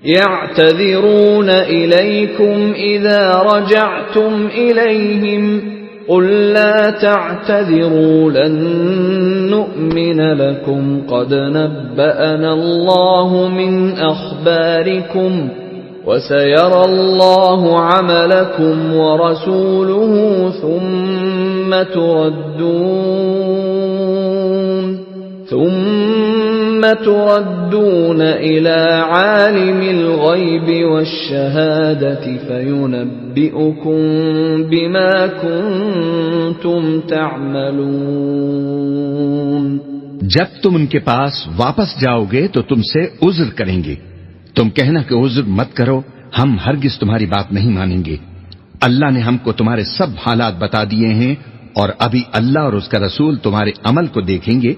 يعتذرون إليكم إذا رجعتم إليهم قل لا تعتذروا لن نؤمن لكم قد نبأنا الله من أخباركم وسيرى الله عملكم ورسوله ثم تردون إلى عالم الغيب والشهادة فينبئكم بما كنتم تعملون. جب تم ان کے پاس واپس جاؤ گے تو تم سے عذر کریں گے. تم کہنا کہ عذر مت کرو، ہم ہرگز تمہاری بات نہیں مانیں گے. اللہ نے ہم کو تمہارے سب حالات بتا دیے ہیں، اور ابھی اللہ اور اس کا رسول تمہارے عمل کو دیکھیں گے.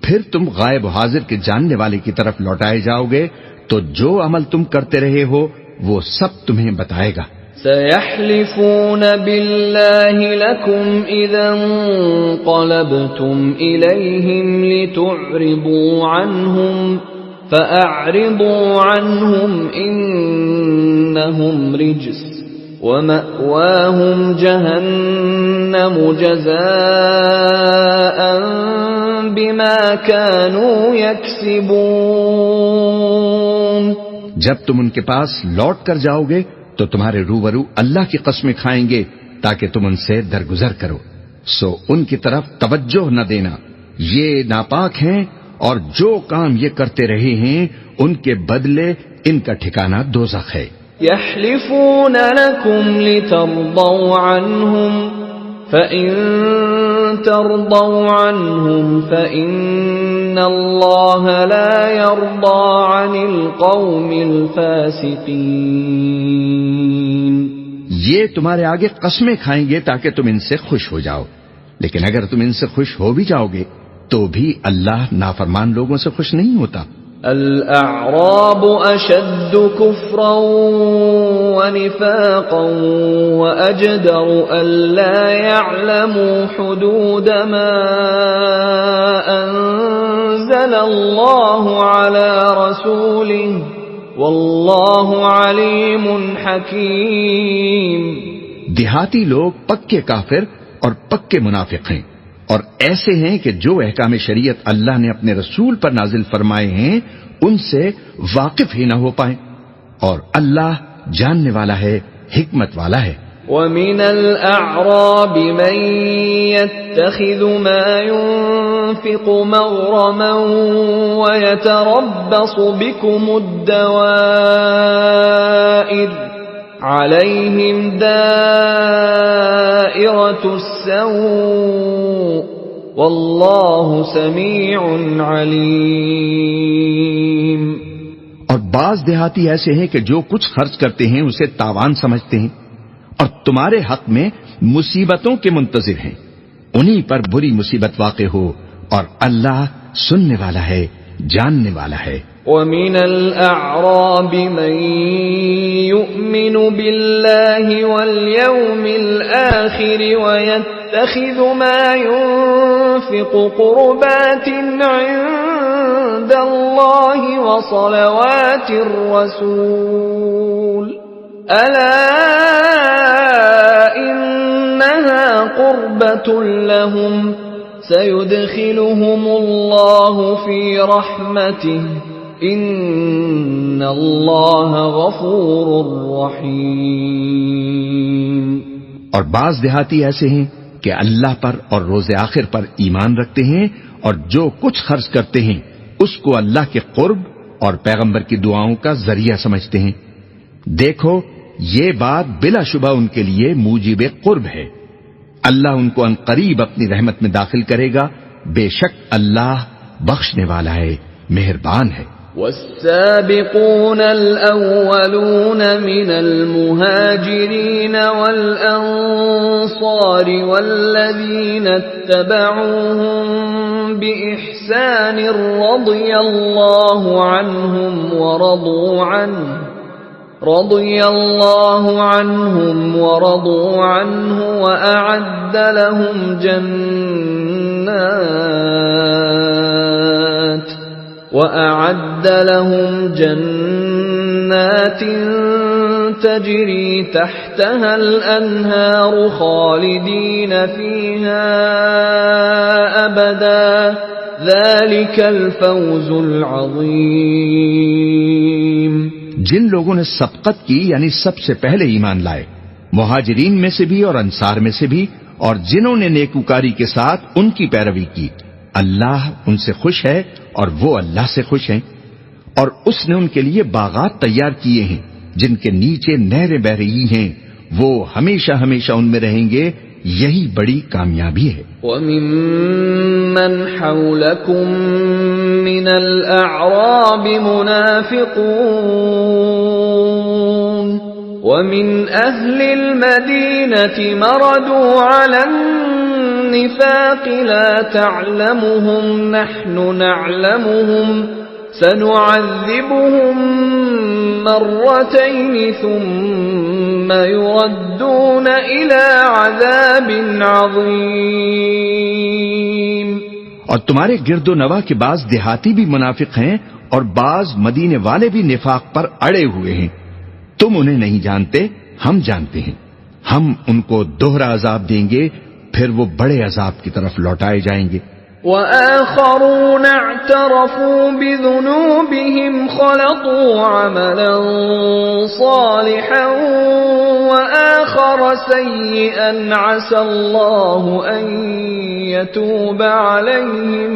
پھر تم غائب و حاضر کے جاننے والے کی طرف لوٹائے جاؤ گے، تو جو عمل تم کرتے رہے ہو وہ سب تمہیں بتائے گا. سيحلفون بالله لكم إذا انقلبتم إليهم لتعرضوا عنهم فأعرضوا عنهم إنهم رجس ومأواهم جهنم جزاء بما كانوا يكسبون. جب تم ان کے پاس لوٹ کر جاؤ گے تو تمہارے روبرو اللہ کی قسمیں کھائیں گے تاکہ تم ان سے درگزر کرو، سو ان کی طرف توجہ نہ دینا، یہ ناپاک ہیں اور جو کام یہ کرتے رہے ہیں ان کے بدلے ان کا ٹھکانہ دوزخ ہے. يحلفون لكم لترضوا عنهم فإن ترضوا عنهم فإن الله لا يرضى عن القوم الفاسقين. یہ تمہارے آگے قسمیں کھائیں گے تاکہ تم ان سے خوش ہو جاؤ، لیکن اگر تم ان سے خوش ہو بھی جاؤ گے تو بھی اللہ نافرمان لوگوں سے خوش نہیں ہوتا. الأعراب أشد كفرا ونفاقا وأجدر ألا يعلموا حدود ما أنزل الله على رسوله والله عليم حكيم. دیہاتی لوگ پکے کافر اور پکے منافق ہیں، اور ایسے ہیں کہ جو احکام شریعت اللہ نے اپنے رسول پر نازل فرمائے ہیں ان سے واقف ہی نہ ہو پائیں، اور اللہ جاننے والا ہے، حکمت والا ہے. وَمِنَ الْأَعْرَابِ مَن يَتَّخِذُ مَا يُنْفِقُ مَغْرَمًا وَيَتَرَبَّصُ بِكُمُ الدَّوَائِرَ عَلَيْهِمْ دَائِرَةُ السَّوْءِ وَاللَّهُ سَمِيعٌ عَلِيمٌ. اور بعض دیہاتی ایسے ہیں کہ جو کچھ خرچ کرتے ہیں اسے تاوان سمجھتے ہیں اور تمہارے حق میں مصیبتوں کے منتظر ہیں، انہی پر بری مصیبت واقع ہو، اور اللہ سننے والا ہے، جاننے والا ہے. وَمِنَ الْأَعْرَابِ مَن يُؤْمِنُ بِاللَّهِ وَالْيَوْمِ الْآخِرِ وَيَتَّخِذُ مَا يُنْفِقُ قُرُبَاتٍ عِندَ اللَّهِ وَصَلَوَاتِ الرَّسُولِ أَلَا إِنَّهَا قُرْبَةٌ لَهُمْ سَيُدْخِلُهُمُ اللَّهُ فِي رَحْمَتِهِ ان اللہ غفور رحیم. اور بعض دیہاتی ایسے ہیں کہ اللہ پر اور روز آخر پر ایمان رکھتے ہیں اور جو کچھ خرچ کرتے ہیں اس کو اللہ کے قرب اور پیغمبر کی دعاؤں کا ذریعہ سمجھتے ہیں. دیکھو یہ بات بلا شبہ ان کے لیے موجب قرب ہے. اللہ ان کو عنقریب اپنی رحمت میں داخل کرے گا، بے شک اللہ بخشنے والا ہے، مہربان ہے. والسابقون الأولون من المهاجرين والأنصار والذين اتبعوهم بإحسان رضي الله عنهم ورضوا عنه وأعد لهم جنات جنات تجری تحتها الانہار خالدین فیہا ابدا ذلک الفوز العظیم۔ جن لوگوں نے سبقت کی یعنی سب سے پہلے ایمان لائے، مہاجرین میں سے بھی اور انصار میں سے بھی، اور جنہوں نے نیکوکاری کے ساتھ ان کی پیروی کی، اللہ ان سے خوش ہے اور وہ اللہ سے خوش ہیں، اور اس نے ان کے لیے باغات تیار کیے ہیں جن کے نیچے نہریں بہ رہی ہیں، وہ ہمیشہ ہمیشہ ان میں رہیں گے، یہی بڑی کامیابی ہے۔ وَمِمَّنْ حَوْلَكُمْ مِنَ الْأَعْرَابِ مُنَافِقُونَ وَمِنْ أَهْلِ الْمَدِينَةِ مَرَدُوا عَلَى النِّفَاقِ لَا تَعْلَمُهُمْ نَحْنُ نَعْلَمُهُمْ سَنُعَذِّبُهُمْ مَرَّتَيْنِ ثُمَّ يُرَدُّونَ إِلَى عَذَابٍ عَظِيمٍ۔ اور تمہارے گرد و نواح کے بعض دیہاتی بھی منافق ہیں اور بعض مدینے والے بھی نفاق پر اڑے ہوئے ہیں، تم انہیں نہیں جانتے، ہم جانتے ہیں، ہم ان کو دوہرا عذاب دیں گے، پھر وہ بڑے عذاب کی طرف لوٹائے جائیں گے۔ وَآخَرُونَ اعْتَرَفُوا بِذُنُوبِهِمْ خَلَطُوا عَمَلًا صَالِحًا وَآخَرَ سَيِّئًا عَسَى اللَّهُ أَن يَتُوبَ عَلَيْهِمْ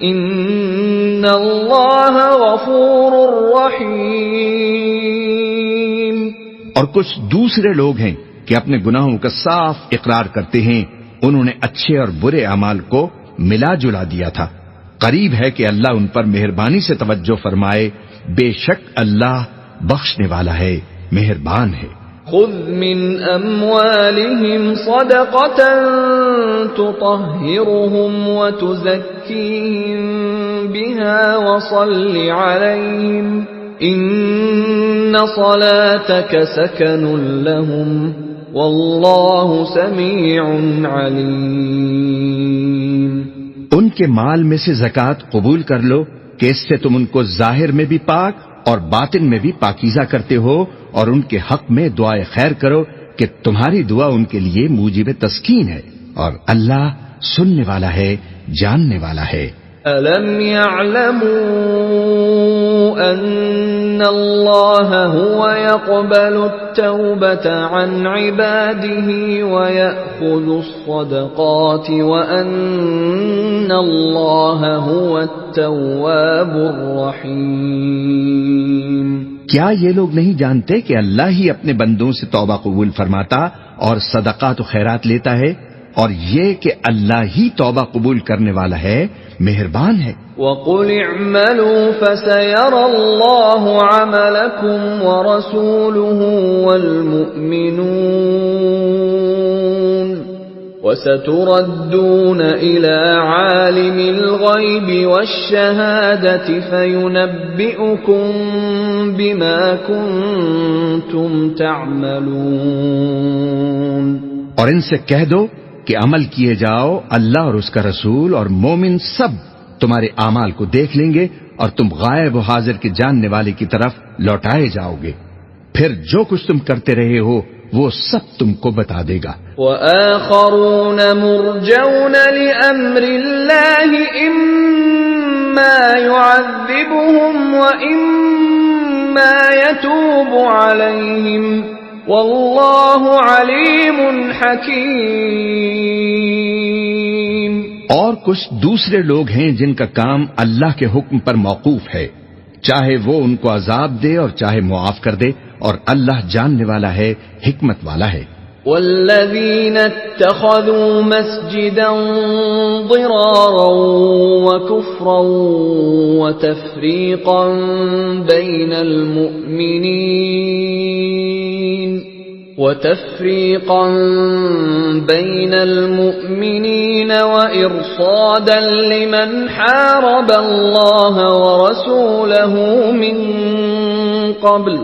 إِنَّ اللَّهَ غَفُورٌ رَّحِيمٌ۔ اور کچھ دوسرے لوگ ہیں کہ اپنے گناہوں کا صاف اقرار کرتے ہیں، انہوں نے اچھے اور برے اعمال کو ملا جلا دیا تھا، قریب ہے کہ اللہ ان پر مہربانی سے توجہ فرمائے، بے شک اللہ بخشنے والا ہے، مہربان ہے۔ خذ من اموالهم صدقة تطهرهم وتزكيهم بها وصل عليهم ان صلاتك سكن لهم والله سميع عليم۔ ان کے مال میں سے زکوٰۃ قبول کر لو کہ اس سے تم ان کو ظاہر میں بھی پاک اور باطن میں بھی پاکیزہ کرتے ہو، اور ان کے حق میں دعائے خیر کرو کہ تمہاری دعا ان کے لیے موجب تسکین ہے، اور اللہ سننے والا ہے، جاننے والا ہے۔ أَلَمْ يَعْلَمُوا أَنَّ اللَّهَ هُوَ يَقْبَلُ التَّوْبَةَ عَنْ عِبَادِهِ وَيَأْخُذُ الصَّدَقَاتِ وَأَنَّ اللَّهَ هُوَ التَّوَّابُ الرَّحِيمُ۔ کیا یہ لوگ نہیں جانتے کہ اللہ ہی اپنے بندوں سے توبہ قبول فرماتا اور صدقات و خیرات لیتا ہے، اور یہ کہ اللہ ہی توبہ قبول کرنے والا ہے، مہربان ہے۔ وَقُلِ اعْمَلُوا فَسَيَرَى اللَّهُ عَمَلَكُمْ وَرَسُولُهُ وَالْمُؤْمِنُونَ وَسَتُرَدُّونَ إِلَى عَالِمِ الْغَيْبِ وَالشَّهَادَةِ فَيُنَبِّئُكُم بِمَا كُنتُمْ تَعْمَلُونَ۔ اور ان سے کہہ دو کہ عمل کیے جاؤ، اللہ اور اس کا رسول اور مومن سب تمہارے اعمال کو دیکھ لیں گے، اور تم غائب و حاضر کے جاننے والے کی طرف لوٹائے جاؤ گے، پھر جو کچھ تم کرتے رہے ہو وہ سب تم کو بتا دے گا۔ وَآخَرُونَ مُرْجَوْنَ لِأَمْرِ اللَّهِ إِمَّا يُعَذِّبُهُمْ وَإِمَّا يَتُوبُ عَلَيْهِمْ وَاللَّهُ عَلِيمٌ حَكِيمٌ۔ اور کچھ دوسرے لوگ ہیں جن کا کام اللہ کے حکم پر موقوف ہے، چاہے وہ ان کو عذاب دے اور چاہے معاف کر دے، اور اللہ جاننے والا ہے، حکمت والا ہے۔ والذين اتخذوا مسجدا ضرارا وكفرا وتفريقا بين المؤمنين وإرصادا لمن حارب الله ورسوله من قبل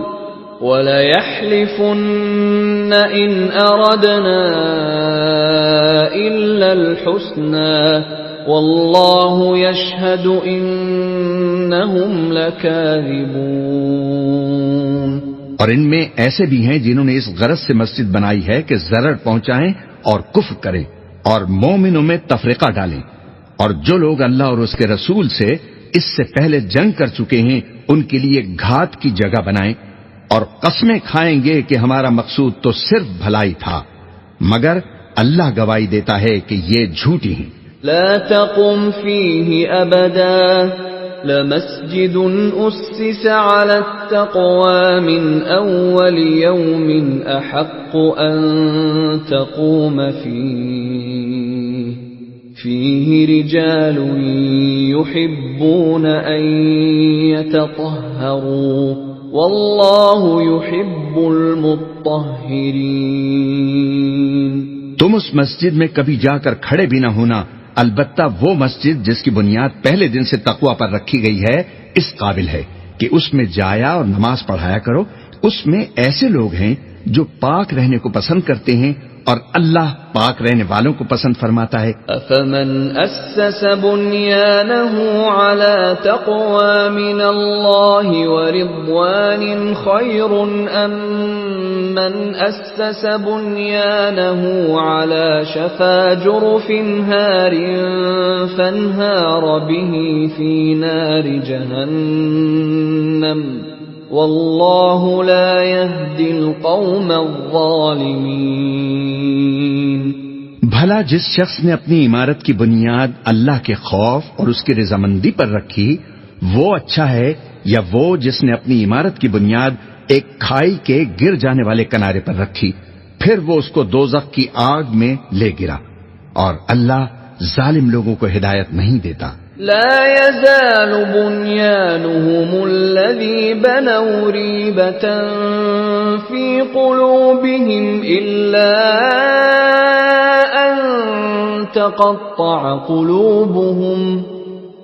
وَلَيَحْلِفُنَّ إِنْ أَرَدْنَا إِلَّا الْحُسْنَى وَاللَّهُ يَشْهَدُ إِنَّهُمْ لَكَاذِبُونَ۔ اور ان میں ایسے بھی ہیں جنہوں نے اس غرض سے مسجد بنائی ہے کہ ضرر پہنچائیں اور کفر کریں اور مومنوں میں تفرقہ ڈالیں، اور جو لوگ اللہ اور اس کے رسول سے اس سے پہلے جنگ کر چکے ہیں ان کے لیے گھات کی جگہ بنائیں، اور قسمیں کھائیں گے کہ ہمارا مقصود تو صرف بھلائی تھا، مگر اللہ گواہی دیتا ہے کہ یہ جھوٹی ہیں۔ لا تقم فيه أبدا لمسجد أسس على التقوى من أول يوم أحق أن تقوم فيه رجال يحبون أن يتطهروا والله يحب المطهرين۔ تم اس مسجد میں کبھی جا کر کھڑے بھی نہ ہونا، البتہ وہ مسجد جس کی بنیاد پہلے دن سے تقوی پر رکھی گئی ہے اس قابل ہے کہ اس میں جایا اور نماز پڑھایا کرو۔ اس میں ایسے لوگ ہیں جو پاک رہنے کو پسند کرتے ہیں اور اللہ پاک رہنے والوں کو پسند فرماتا ہے۔ أفمن أسس بنيانه على تقوى من الله ورضوان خير أم من أسس بنيانه على شفا جرف هار فانهار به في نار جهنم واللہ لا يهدی القوم الظالمین۔ بھلا جس شخص نے اپنی عمارت کی بنیاد اللہ کے خوف اور اس کی رضامندی پر رکھی وہ اچھا ہے، یا وہ جس نے اپنی عمارت کی بنیاد ایک کھائی کے گر جانے والے کنارے پر رکھی پھر وہ اس کو دوزخ کی آگ میں لے گرا، اور اللہ ظالم لوگوں کو ہدایت نہیں دیتا۔ لا يزال بنيانهم الذي بنوا ريبة في قلوبهم إلا أن تقطع قلوبهم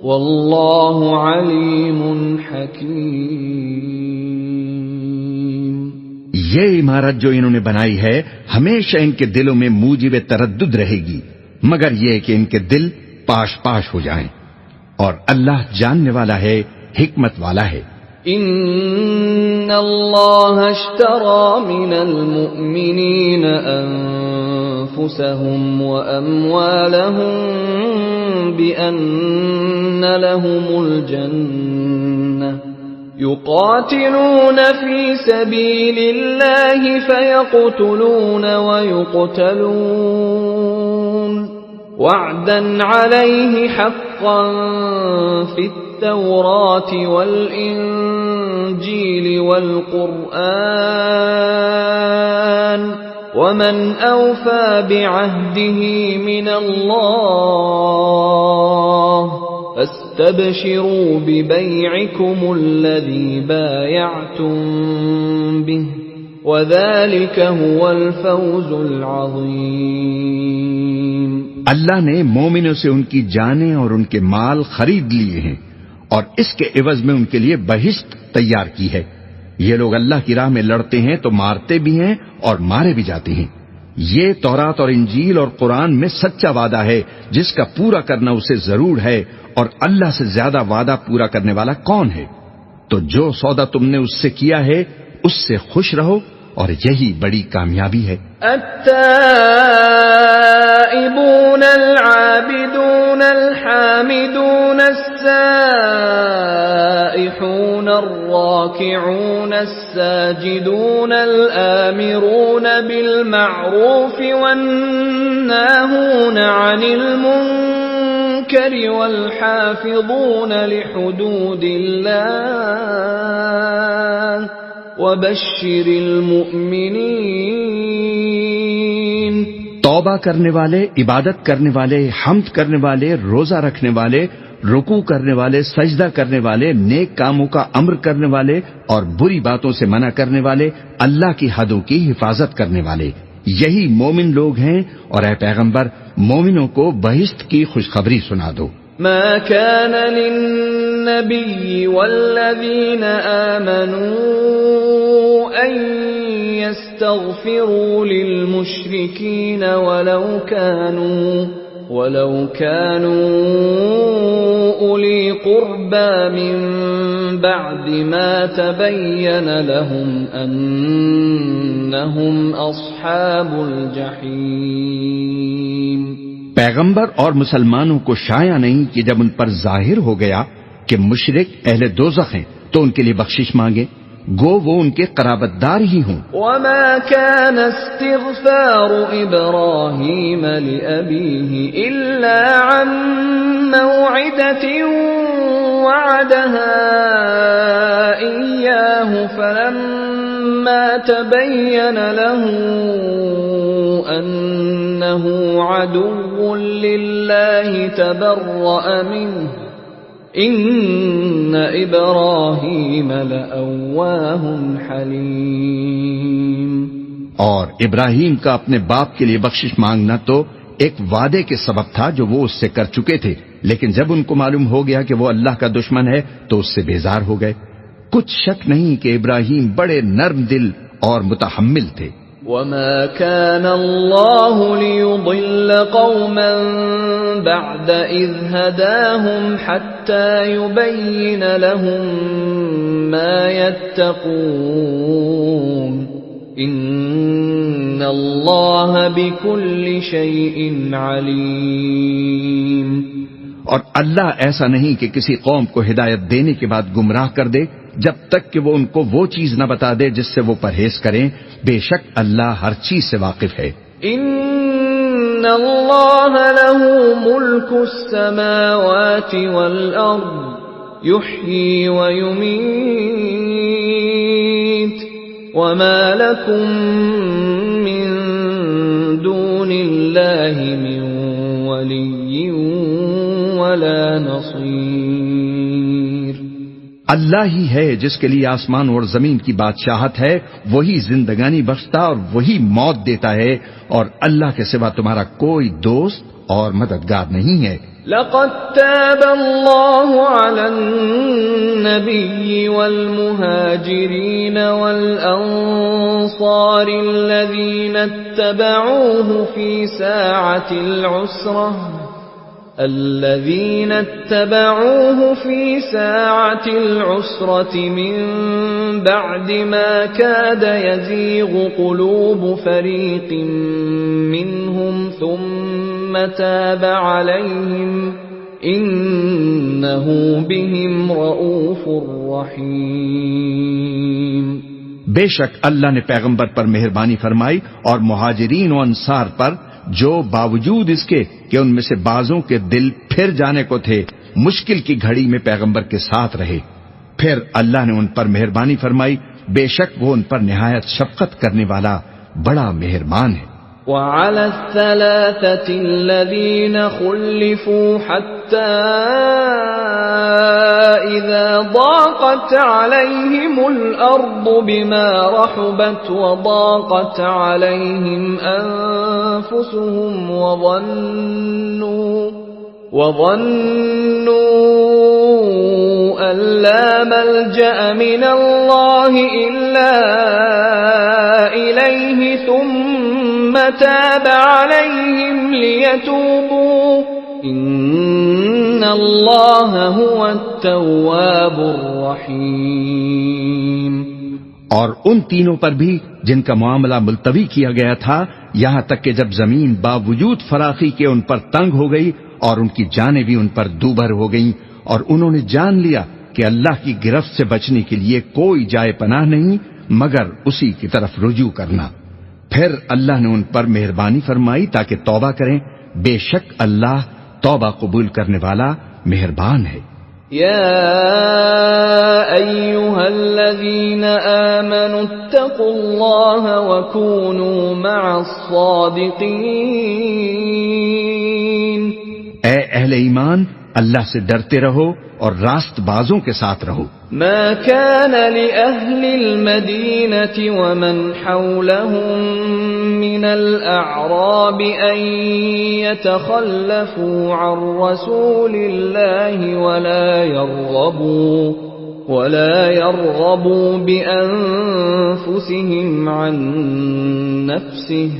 والله عليم حكيم۔ یہ عمارت جو انہوں نے بنائی ہے ہمیشہ ان کے دلوں میں موجب تردد رہے گی، مگر یہ کہ ان کے دل پاش پاش ہو جائیں، اور اللہ جاننے والا ہے، حکمت والا ہے۔ ان اللہ اشترى من المؤمنین انفسهم واموالهم بان لهم الجنة يقاتلون في سبيل الله فيقتلون ويقتلون وعدا عليه حقا في التوراة والإنجيل والقرآن ومن أوفى بعهده من الله فاستبشروا ببيعكم الذي بايعتم به وذلك هو الفوز العظيم۔ اللہ نے مومنوں سے ان کی جانیں اور ان کے مال خرید لیے ہیں اور اس کے عوض میں ان کے لیے بہشت تیار کی ہے۔ یہ لوگ اللہ کی راہ میں لڑتے ہیں تو مارتے بھی ہیں اور مارے بھی جاتے ہیں۔ یہ تورات اور انجیل اور قرآن میں سچا وعدہ ہے جس کا پورا کرنا اسے ضرور ہے، اور اللہ سے زیادہ وعدہ پورا کرنے والا کون ہے؟ تو جو سودا تم نے اس سے کیا ہے اس سے خوش رہو، اور یہی بڑی کامیابی ہے۔ التائبون العابدون الحامدون السائحون الراكعون الساجدون الآمرون بالمعروف والناهون عن المنكر والحافظون لحدود الله وبشر المؤمنین۔ توبہ کرنے والے، عبادت کرنے والے، حمد کرنے والے، روزہ رکھنے والے، رکوع کرنے والے، سجدہ کرنے والے، نیک کاموں کا امر کرنے والے اور بری باتوں سے منع کرنے والے، اللہ کی حدوں کی حفاظت کرنے والے، یہی مومن لوگ ہیں، اور اے پیغمبر مومنوں کو بہشت کی خوشخبری سنا دو۔ ما كان للنبي والذين آمنوا أن يستغفروا للمشركين ولو كانوا أولي قربى من بعد ما تبين لهم أنهم أصحاب الجحيم۔ پیغمبر اور مسلمانوں کو شایع نہیں کہ جب ان پر ظاہر ہو گیا کہ مشرک اہل دوزخ ہیں تو ان کے لیے بخشش مانگے، گو وہ ان کے قرابت دار ہی ہوں۔ وما كان استغفار إبراهيم لأبيه إلا عن موعدة وعدها إياه فلما تبين له أنه عدو لله تبرأ منه ان ابراہیم لأواہ حلیم۔ اور ابراہیم کا اپنے باپ کے لیے بخشش مانگنا تو ایک وعدے کے سبب تھا جو وہ اس سے کر چکے تھے، لیکن جب ان کو معلوم ہو گیا کہ وہ اللہ کا دشمن ہے تو اس سے بیزار ہو گئے۔ کچھ شک نہیں کہ ابراہیم بڑے نرم دل اور متحمل تھے۔ وما كان الله ليضل قوما بعد إذ هداهم حتى يبين لهم ما يتقون إن الله بكل شيء عليم۔ اور اللہ ایسا نہیں کہ کسی قوم کو ہدایت دینے کے بعد گمراہ کر دے جب تک کہ وہ ان کو وہ چیز نہ بتا دے جس سے وہ پرہیز کریں، بے شک اللہ ہر چیز سے واقف ہے۔ ان اللہ له ملک السماوات والارض یحیی ویمیت وما لکم من دون اللہ من ولی ولا نصیر۔ اللہ ہی ہے جس کے لیے آسمان اور زمین کی بادشاہت ہے، وہی زندگانی بخشتا اور وہی موت دیتا ہے، اور اللہ کے سوا تمہارا کوئی دوست اور مددگار نہیں ہے۔ لقد تاب الله على النبي والمهاجرين والأنصار الذين اتبعوه في ساعة العسرة من بعد ما كاد يزيغ قلوب فريق منهم ثم تاب عليهم إنه بهم رؤوف رحيم۔ بے شک اللہ نے پیغمبر پر مہربانی فرمائی اور مہاجرین و انصار پر جو باوجود اس کے کہ ان میں سے بعضوں کے دل پھر جانے کو تھے مشکل کی گھڑی میں پیغمبر کے ساتھ رہے، پھر اللہ نے ان پر مہربانی فرمائی، بے شک وہ ان پر نہایت شفقت کرنے والا بڑا مہربان ہے۔ وعلى الثلاثة الذين خلفوا حتى إذا ضاقت عليهم الأرض بما رحبت وضاقت عليهم أنفسهم وظنوا أن لا ملجأ من الله إلا إليه ثم تاب عليهم ليتوبوا إن الله هو التواب الرحيم۔ اور ان تینوں پر بھی جن کا معاملہ ملتوی کیا گیا تھا، یہاں تک کہ جب زمین باوجود فراخی کے ان پر تنگ ہو گئی اور ان کی جانیں بھی ان پر دوبھر ہو گئیں، اور انہوں نے جان لیا کہ اللہ کی گرفت سے بچنے کے لیے کوئی جائے پناہ نہیں مگر اسی کی طرف رجوع کرنا، پھر اللہ نے ان پر مہربانی فرمائی تاکہ توبہ کریں، بے شک اللہ توبہ قبول کرنے والا مہربان ہے۔ يا أيها الذين آمنوا اتقوا الله وكونوا مع الصادقين۔ اے اہل ایمان، اللہ سے ڈرتے رہو اور راست بازوں کے ساتھ رہو۔ ما كان لأهل المدينة ومن حولهم من الأعراب أن يتخلفوا عن رسول الله ولا يرغبوا بأنفسهم عن نفسه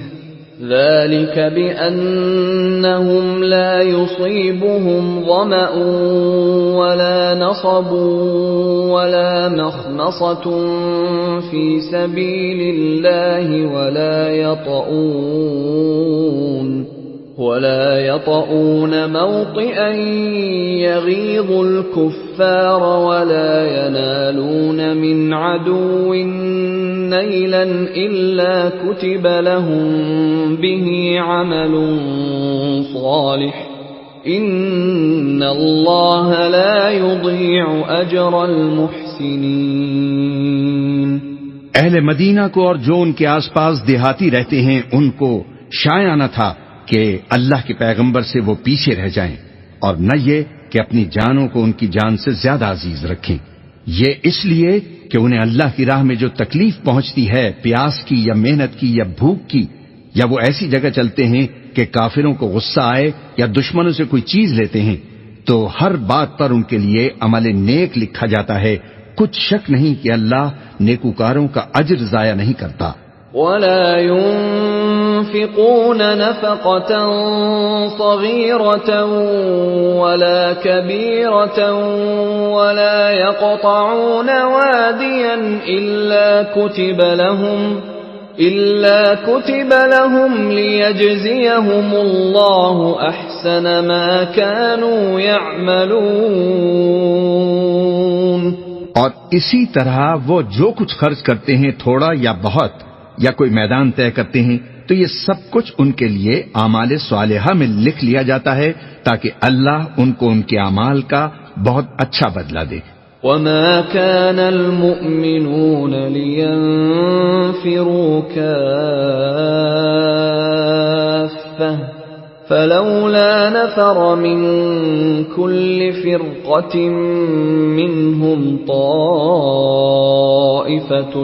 ذلك بأنهم لا يصيبهم ظمأ ولا نصب ولا مخمصة في سبيل الله ولا يطؤون موطئا يغيظ الكفار ولا ينالون من عدو نيلا إلا كتب لهم به عمل صالح إن الله لا يضيع أجر المحسنين۔ اہل مدینہ کو اور جو ان کے آس پاس دیہاتی رہتے ہیں ان کو شایع نہ تھا کہ اللہ کے پیغمبر سے وہ پیچھے رہ جائیں، اور نہ یہ کہ اپنی جانوں کو ان کی جان سے زیادہ عزیز رکھیں۔ یہ اس لیے کہ انہیں اللہ کی راہ میں جو تکلیف پہنچتی ہے، پیاس کی یا محنت کی یا بھوک کی، یا وہ ایسی جگہ چلتے ہیں کہ کافروں کو غصہ آئے یا دشمنوں سے کوئی چیز لیتے ہیں، تو ہر بات پر ان کے لیے عمل نیک لکھا جاتا ہے۔ کچھ شک نہیں کہ اللہ نیکوکاروں کا اجر ضائع نہیں کرتا۔ ولا ينفقون نفقة صغيرة ولا كبيرة ولا يقطعون واديا إلا كتب لهم ليجزيهم الله أحسن ما كانوا يعملون۔ اور اسی طرح وہ جو کچھ خرچ کرتے ہیں، تھوڑا یا بہت، یا کوئی میدان طے کرتے ہیں، تو یہ سب کچھ ان کے لیے اعمال صالحہ میں لکھ لیا جاتا ہے تاکہ اللہ ان کو ان کے اعمال کا بہت اچھا بدلہ دے۔ وما كان المؤمنون لينفروا كافة فلولا نفر من كل فرقة منهم طائفة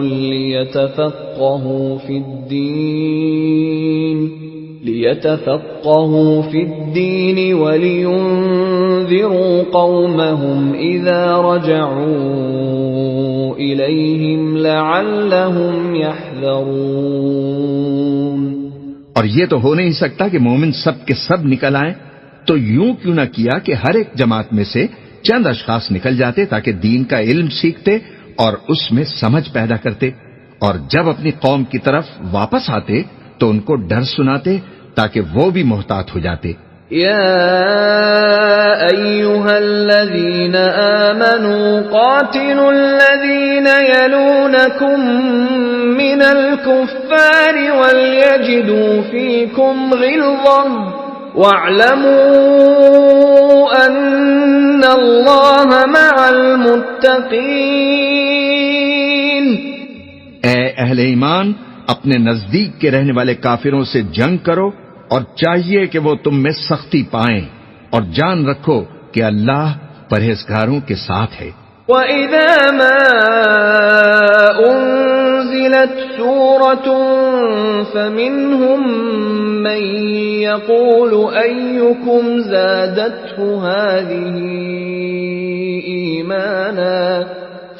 ليتفقهوا في الدين ولينذروا قومهم إذا رجعوا إليهم لعلهم يحذرون۔ اور یہ تو ہو نہیں سکتا کہ مومن سب کے سب نکل آئیں، تو یوں کیوں نہ کیا کہ ہر ایک جماعت میں سے چند اشخاص نکل جاتے تاکہ دین کا علم سیکھتے اور اس میں سمجھ پیدا کرتے، اور جب اپنی قوم کی طرف واپس آتے تو ان کو ڈر سناتے تاکہ وہ بھی محتاط ہو جاتے۔ يا أيها الذين آمنوا قاتلوا الذين يلونكم من الكفار وليجدوا فيكم غلظة واعلموا أن الله مع المتقين۔ اے اہل ایمان، اپنے نزدیک کے رہنے والے کافروں سے جنگ کرو، اور چاہیے کہ وہ تم میں سختی پائیں، اور جان رکھو کہ اللہ پرہیزگاروں کے ساتھ ہے۔ وَإِذَا مَا أُنزِلَتْ سُورَةٌ فَمِنْهُم مَّن يَقُولُ أَيُّكُمْ زَادَتْهُ هَٰذِهِ إِيمَانًا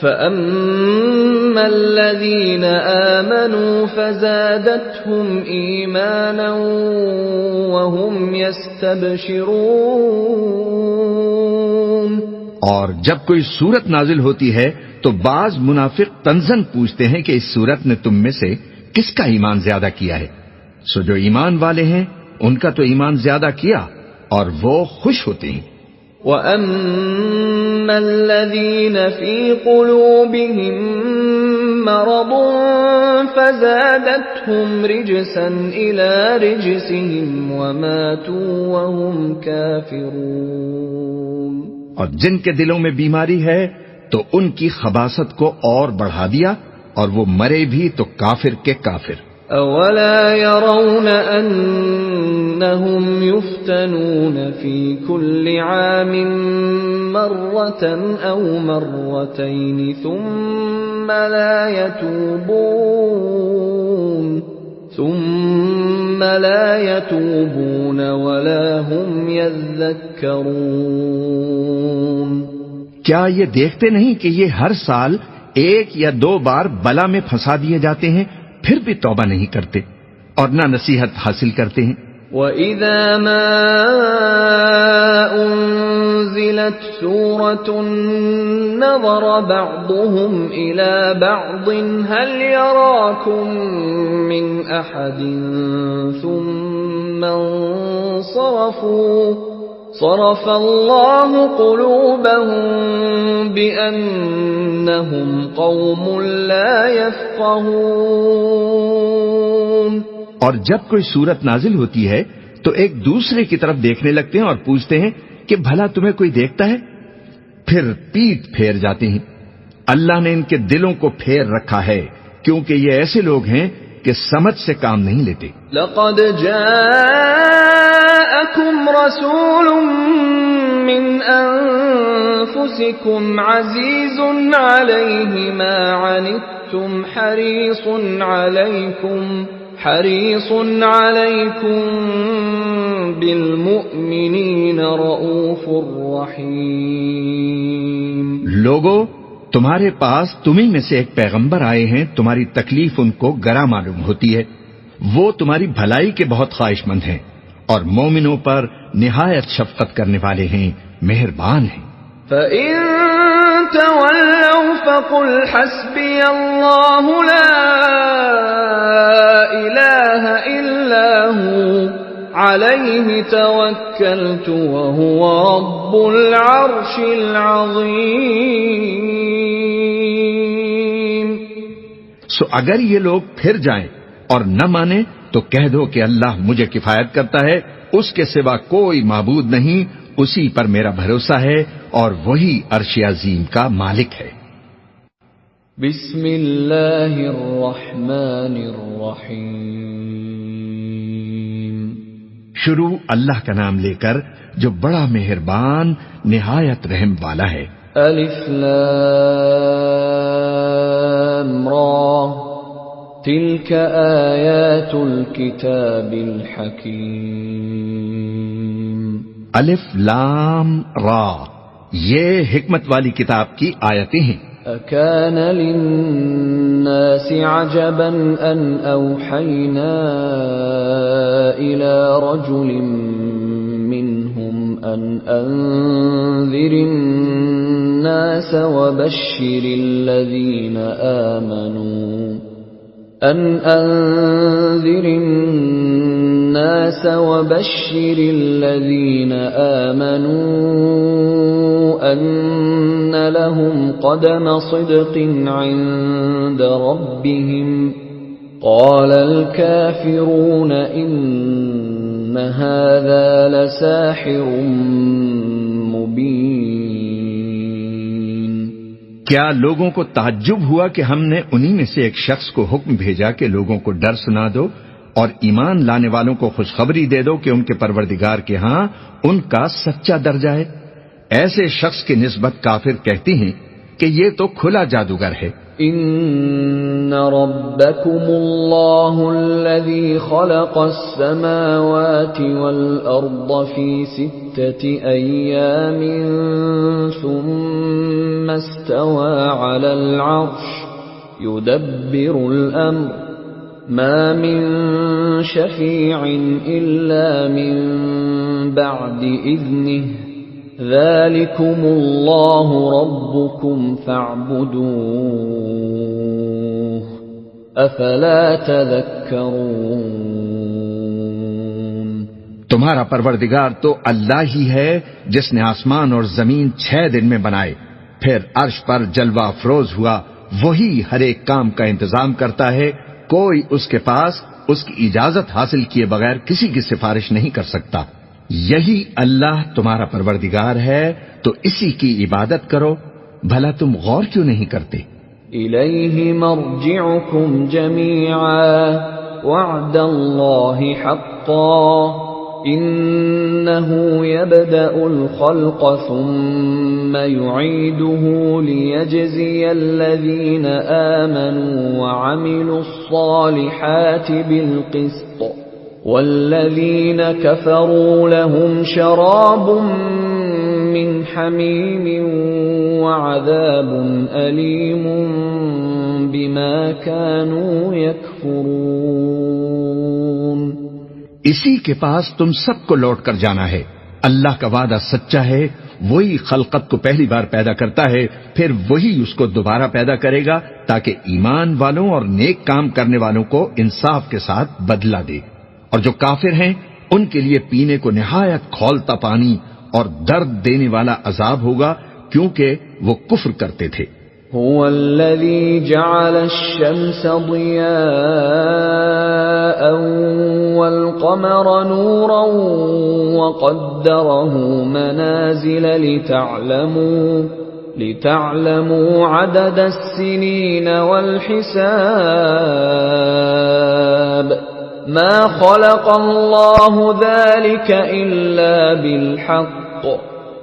فَأَمَّا الَّذِينَ آمَنُوا فَزَادَتْهُمْ إِيمَانًا وَهُمْ يَسْتَبْشِرُونَ۔ اور جب کوئی سورت نازل ہوتی ہے تو بعض منافق طنزاً پوچھتے ہیں کہ اس سورت نے تم میں سے کس کا ایمان زیادہ کیا ہے، سو جو ایمان والے ہیں ان کا تو ایمان زیادہ کیا، اور وہ خوش ہوتے ہیں۔ وَأَمَّا الَّذِينَ فِي قُلُوبِهِم مَّرَضٌ فَزَادَتْهُمْ رِجْسًا إِلَىٰ رِجْسِهِمْ وَمَاتُوا وَهُمْ كَافِرُونَ۔ اور جن کے دلوں میں بیماری ہے تو ان کی خباثت کو اور بڑھا دیا، اور وہ مرے بھی تو کافر کے کافر۔ أَوَلَا يَرَوْنَ أَنَّهُمْ يُفْتَنُونَ فِي كُلِّ عَامٍ مَّرَّةً أَوْ مَرَّتَيْنِ ثُمَّ لَا يَتُوبُونَ وَلَا هُمْ يَذَّكَّرُونَ۔ کیا یہ دیکھتے نہیں کہ یہ ہر سال ایک یا دو بار بلا میں پھنسا دیے جاتے ہیں، پھر بھی توبہ نہیں کرتے، اور نہ نصیحت حاصل کرتے ہیں۔ وَإِذَا مَا أُنزِلَتْ سُورَةٌ نَظَرَ بَعْضُهُمْ إِلَى بَعْضٍ هَلْ يَرَاكُمْ مِنْ أَحَدٍ ثُمَّ انصَرَفُوا صَرَفَ اللَّهُ قُلُوبَهُمْ بِأَنَّهُمْ قَوْمٌ لَا يَفْقَهُونَ۔ اور جب کوئی صورت نازل ہوتی ہے تو ایک دوسرے کی طرف دیکھنے لگتے ہیں اور پوچھتے ہیں کہ بھلا تمہیں کوئی دیکھتا ہے؟ پھر پیٹ پھیر جاتے ہیں۔ اللہ نے ان کے دلوں کو پھیر رکھا ہے کیونکہ یہ ایسے لوگ ہیں کہ سمجھ سے کام نہیں لیتے۔ لَقَدْ جَاءَكُمْ رَسُولٌ مِّنْ أَنفُسِكُمْ عَزِيزٌ عَلَيْهِ مَا عَنِتُّمْ حريص عليكم بالمؤمنين رؤوف رحيم۔ لوگو، تمہارے پاس تمہیں میں سے ایک پیغمبر آئے ہیں، تمہاری تکلیف ان کو گراں معلوم ہوتی ہے، وہ تمہاری بھلائی کے بہت خواہش مند ہیں اور مومنوں پر نہایت شفقت کرنے والے ہیں، مہربان ہیں۔ فَإِن تَوَلَّوْا فَقُلْ حَسْبِيَ اللَّهُ لَا إِلَٰهَ إِلَّا هُوَ عَلَيْهِ تَوَكَّلْتُ وَهُوَ رَبُّ الْعَرْشِ الْعَظِيمِ۔ سو اگر یہ لوگ پھر جائیں اور نہ مانیں تو کہہ دو کہ اللہ مجھے کفایت کرتا ہے، اس کے سوا کوئی معبود نہیں، اسی پر میرا بھروسہ ہے اور وہی عرش عظیم کا مالک ہے۔ بسم اللہ الرحمن الرحیم۔ شروع اللہ کا نام لے کر جو بڑا مہربان نہایت رحم والا ہے۔ الف لام را تلک آیات الکتاب الحکیم۔ الف لام را، یہ حکمت والی کتاب کی آیتیں ہیں۔ أكان للناس عجبا أن أوحينا إلى رجل منهم أن أنذر الناس وبشر الذين آمنوا أن لهم قدم صدق عند ربهم قال الكافرون إن هذا لساحر مبين۔ کیا لوگوں کو تعجب ہوا کہ ہم نے انہی میں سے ایک شخص کو حکم بھیجا کہ لوگوں کو ڈر سنا دو اور ایمان لانے والوں کو خوشخبری دے دو کہ ان کے پروردگار کے ہاں ان کا سچا درجہ ہے؟ ایسے شخص کی نسبت کافر کہتے ہیں کہ یہ تو کھلا جادوگر ہے۔ ان ربکم اللہ الذی خلق السماوات والارض فی 6 ایام ثم استوى على العرش يدبر الامر ما من شفیع الا من بعد اذنه ذلكم اللہ ربکم فاعبدوه افلا تذکرون۔ تمہارا پروردگار تو اللہ ہی ہے جس نے آسمان اور زمین 6 دن میں بنائے، پھر عرش پر جلوہ افروز ہوا، وہی ہر ایک کام کا انتظام کرتا ہے، کوئی اس کے پاس اس کی اجازت حاصل کیے بغیر کسی کی سفارش نہیں کر سکتا۔ یہی اللہ تمہارا پروردگار ہے تو اسی کی عبادت کرو، بھلا تم غور کیوں نہیں کرتے؟ الیہ مرجعکم جمیعا وعد اللہ حقا انہ یبدأ الخلق ثم یعیدہ لیجزی الذین آمنوا وعملوا الصالحات بالقسط والذین کفروا لهم شراب من حمیم وعذاب علیم بما كانوا يكفرون۔ اسی کے پاس تم سب کو لوٹ کر جانا ہے۔ اللہ کا وعدہ سچا ہے، وہی خلقت کو پہلی بار پیدا کرتا ہے، پھر وہی اس کو دوبارہ پیدا کرے گا تاکہ ایمان والوں اور نیک کام کرنے والوں کو انصاف کے ساتھ بدلہ دے، اور جو کافر ہیں ان کے لیے پینے کو نہایت کھولتا پانی اور درد دینے والا عذاب ہوگا، کیونکہ وہ کفر کرتے تھے۔ هو الذي جعل الشمس ضياء والقمر نورا وقدره منازل لتعلموا عدد السنين والحساب ما خلق الله ذلك إلا بالحق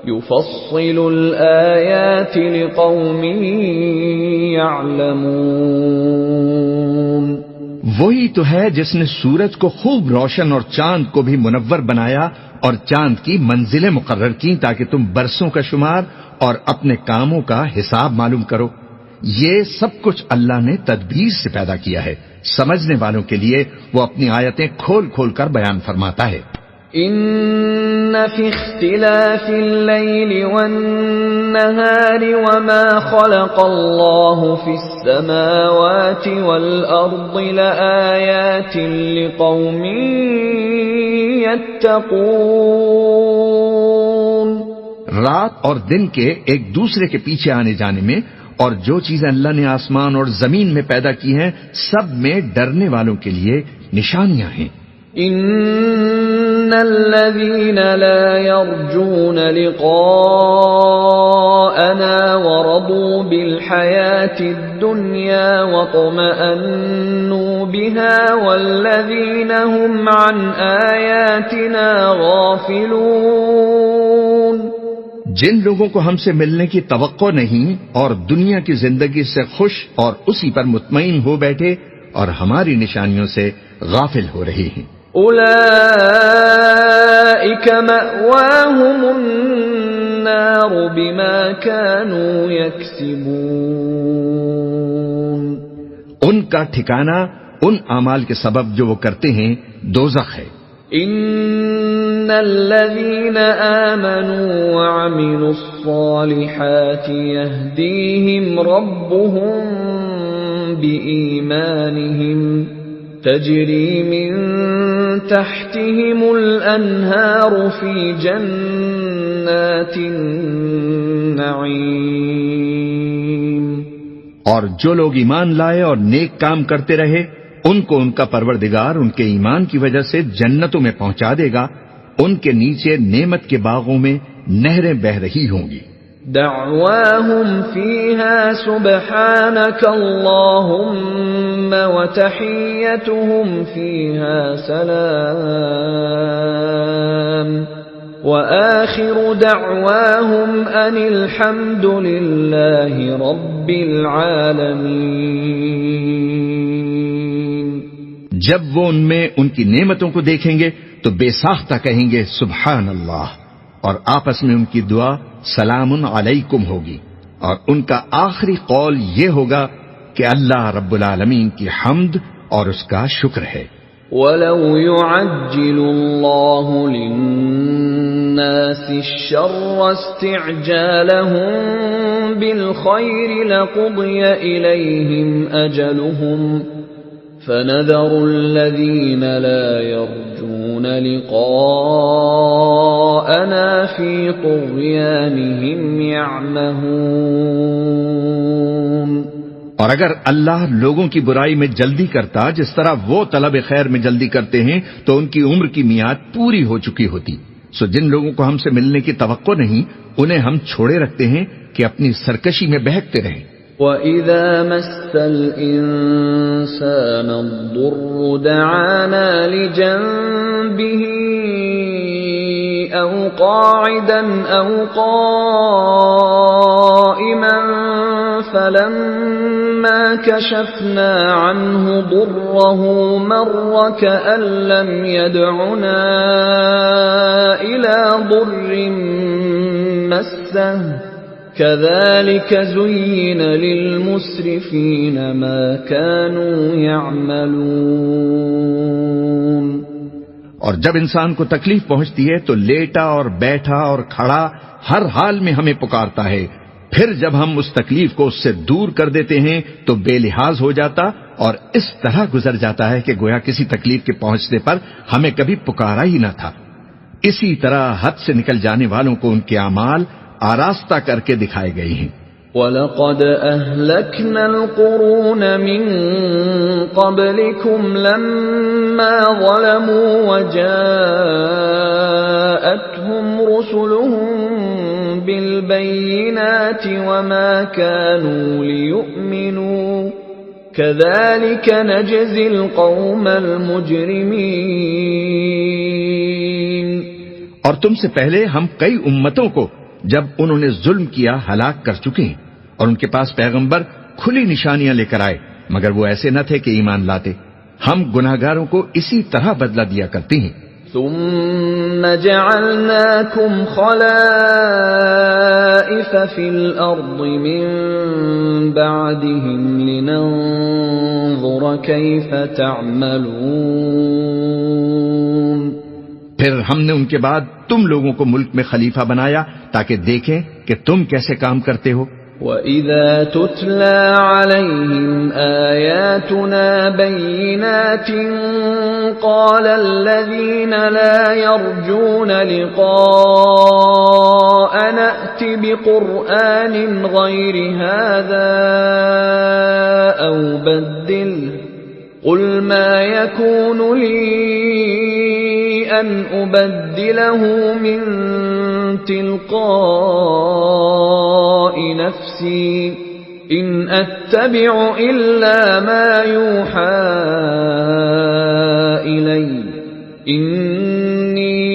يفصل الآيات لقوم يعلمون۔ وہی تو ہے جس نے سورج کو خوب روشن اور چاند کو بھی منور بنایا اور چاند کی منزلیں مقرر کی تاکہ تم برسوں کا شمار اور اپنے کاموں کا حساب معلوم کرو۔ یہ سب کچھ اللہ نے تدبیر سے پیدا کیا ہے، سمجھنے والوں کے لیے وہ اپنی آیتیں کھول کھول کر بیان فرماتا ہے۔ ان فی اختلاف اللیل والنہار وما خلق اللہ فی السماوات والارض لآیات لقوم یتقون۔ رات اور دن کے ایک دوسرے کے پیچھے آنے جانے میں اور جو چیزیں اللہ نے آسمان اور زمین میں پیدا کی ہیں سب میں ڈرنے والوں کے لیے نشانیاں ہیں۔ ان الذين لا يرجون لقاءنا ورضوا بالحياة الدنيا واطمأنوا بها والذين هم عن آياتنا غافلون۔ جن لوگوں کو ہم سے ملنے کی توقع نہیں اور دنیا کی زندگی سے خوش اور اسی پر مطمئن ہو بیٹھے اور ہماری نشانیوں سے غافل ہو رہے ہیں، اولئک مأواہم النار بما كانوا یکسبون۔ ان کا ٹھکانہ ان اعمال کے سبب جو وہ کرتے ہیں دوزخ ہے۔ ان الذين آمنوا وعملوا الصالحات يهديهم ربهم بإيمانهم تجري من تحتهم الأنهار في جنات النعيم۔ اور جو لوگ ایمان لائے اور نیک کام کرتے رہے ان کو ان کا پروردگار ان کے ایمان کی وجہ سے جنتوں میں پہنچا دے گا، ان کے نیچے نعمت کے باغوں میں نہریں بہہ رہی ہوں گی۔ دعواهم فيها سبحانك اللهم وتحيتهم فيها سلام وآخر دعواهم أن الحمد لله رب العالمين۔ جب وہ ان میں ان کی نعمتوں کو دیکھیں گے تو بے ساختہ کہیں گے سبحان اللہ، اور آپس میں ان کی دعا سلام علیکم ہوگی، اور ان کا آخری قول یہ ہوگا کہ اللہ رب العالمین کی حمد اور اس کا شکر ہے۔ وَلَوْ يُعَجِّلُ اللَّهُ لِلنَّاسِ الشَّرَّ اسْتِعْجَالَهُم بِالْخَيْرِ لَقُضِيَ إِلَيْهِمْ أَجَلُهُمْ فَنَذَرُ الَّذِينَ لَا يَرْجُونَ لِقَاءَنَا فِي طُغْيَانِهِمْ يَعْمَهُونَ۔ اور اگر اللہ لوگوں کی برائی میں جلدی کرتا جس طرح وہ طلب خیر میں جلدی کرتے ہیں تو ان کی عمر کی میعاد پوری ہو چکی ہوتی۔ سو جن لوگوں کو ہم سے ملنے کی توقع نہیں انہیں ہم چھوڑے رکھتے ہیں کہ اپنی سرکشی میں بہکتے رہیں۔ وَإِذَا مَسَّ الْإِنسَانَ الضُّرُّ دَعَانَا لِجَنبِهِ أَوْ قَاعِدًا أَوْ قَائِمًا فَلَمَّا كَشَفْنَا عَنْهُ ضُرَّهُ مَرَّ كَأَن لَّمْ يَدْعُنَا إِلَى ضُرٍّ مَّسَّهُ كذلك زين للمسرفين ما كانوا يعملون. اور جب انسان کو تکلیف پہنچتی ہے تو لیٹا اور بیٹھا اور کھڑا ہر حال میں ہمیں پکارتا ہے. پھر جب ہم اس تکلیف کو اس سے دور کر دیتے ہیں تو بے لحاظ ہو جاتا اور اس طرح گزر جاتا ہے کہ گویا کسی تکلیف کے پہنچنے پر ہمیں کبھی پکارا ہی نہ تھا. اسی طرح حد سے نکل جانے والوں کو ان کے اعمال آراستہ کر کے دکھائے گئے ہیں. وَلَقَدْ أَهْلَكْنَا الْقُرُونَ مِنْ قَبْلِكُمْ لَمَّا ظَلَمُوا وَجَاءَتْهُمْ رُسُلُهُم بِالْبَيِّنَاتِ وَمَا كَانُوا لِيُؤْمِنُوا كَذَلِكَ نَجْزِي الْقَوْمَ الْمُجْرِمِينَ. اور تم سے پہلے ہم کئی امتوں کو جب انہوں نے ظلم کیا ہلاک کر چکے ہیں، اور ان کے پاس پیغمبر کھلی نشانیاں لے کر آئے مگر وہ ایسے نہ تھے کہ ایمان لاتے. ہم گناہگاروں کو اسی طرح بدلہ دیا کرتے ہیں. ثم جعلناكم خلائف في الأرض من بعدهم لننظر كيف تعملون. پھر ہم نے ان کے بعد تم لوگوں کو ملک میں خلیفہ بنایا تاکہ دیکھیں کہ تم کیسے کام کرتے ہو. وَإِذَا تُتْلَى عَلَيْهِمْ آيَاتُنَا بَيِّنَاتٍ قَالَ الَّذِينَ لَا يَرْجُونَ لِقَاءَنَا ائْتِ بِقُرْآنٍ غَيْرِ هَذَا أَوْ بَدِّلْهُ قُلْ مَا يَكُونُ لِي أَنْ أُبَدِّلَهُ مِنْ تِلْقَاءِ نَفْسِي إِنْ أَتَّبِعُ إِلَّا مَا يُوحَى إِلَيَّ إِنِّي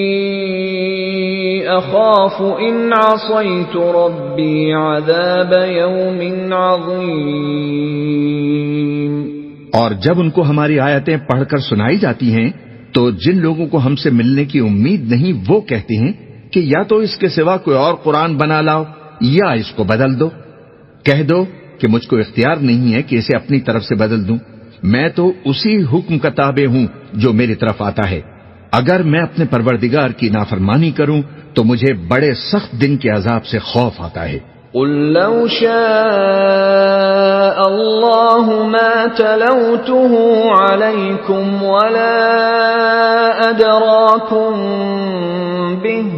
أَخَافُ إِنْ عَصَيْتُ رَبِّي عَذَابَ يَوْمٍ عَظِيمٍ. اور جب ان کو ہماری آیتیں پڑھ کر سنائی جاتی ہیں تو جن لوگوں کو ہم سے ملنے کی امید نہیں وہ کہتے ہیں کہ یا تو اس کے سوا کوئی اور قرآن بنا لاؤ یا اس کو بدل دو. کہہ دو کہ مجھ کو اختیار نہیں ہے کہ اسے اپنی طرف سے بدل دوں. میں تو اسی حکم کا تابع ہوں جو میری طرف آتا ہے. اگر میں اپنے پروردگار کی نافرمانی کروں تو مجھے بڑے سخت دن کے عذاب سے خوف آتا ہے. قل لو شاء الله ما تلوته عليكم ولا أدراكم به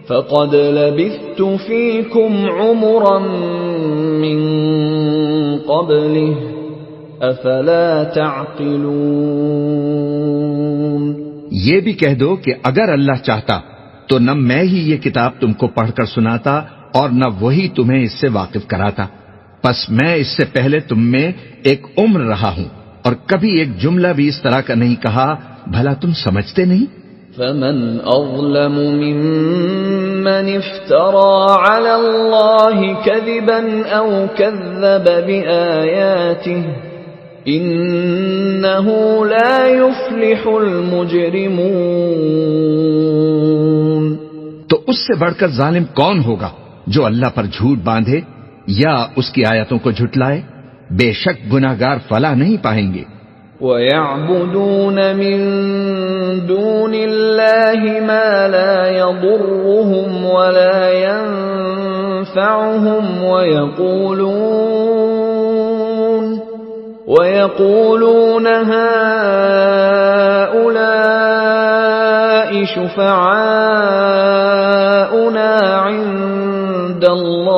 فقد لبثت فيكم عمرا من قبله أفلا تعقلون. یہ بھی کہہ دو کہ اگر اللہ چاہتا تو نہ میں ہی یہ کتاب تم کو پڑھ کر سناتا اور نہ وہی تمہیں اس سے واقف کراتا. پس میں اس سے پہلے تم میں ایک عمر رہا ہوں اور کبھی ایک جملہ بھی اس طرح کا نہیں کہا. بھلا تم سمجھتے نہیں؟ فمن أظلم ممن افترى على الله كذبا أو كذب بآياته إنه لا يفلح المجرمون. تو اس سے بڑھ کر ظالم کون ہوگا جو اللہ پر جھوٹ باندھے یا اس کی آیتوں کو جھٹلائے؟ بے شک گناہگار فلاح نہیں پائیں گے. وَيَعْبُدُونَ مِن دُونِ اللَّهِ مَا لَا يَضُرُّهُمْ وَلَا يَنفَعُهُمْ وَيَقُولُونَ هَؤُلَاءِ شُفَعَاؤُنَا عِندَ اللَّهِ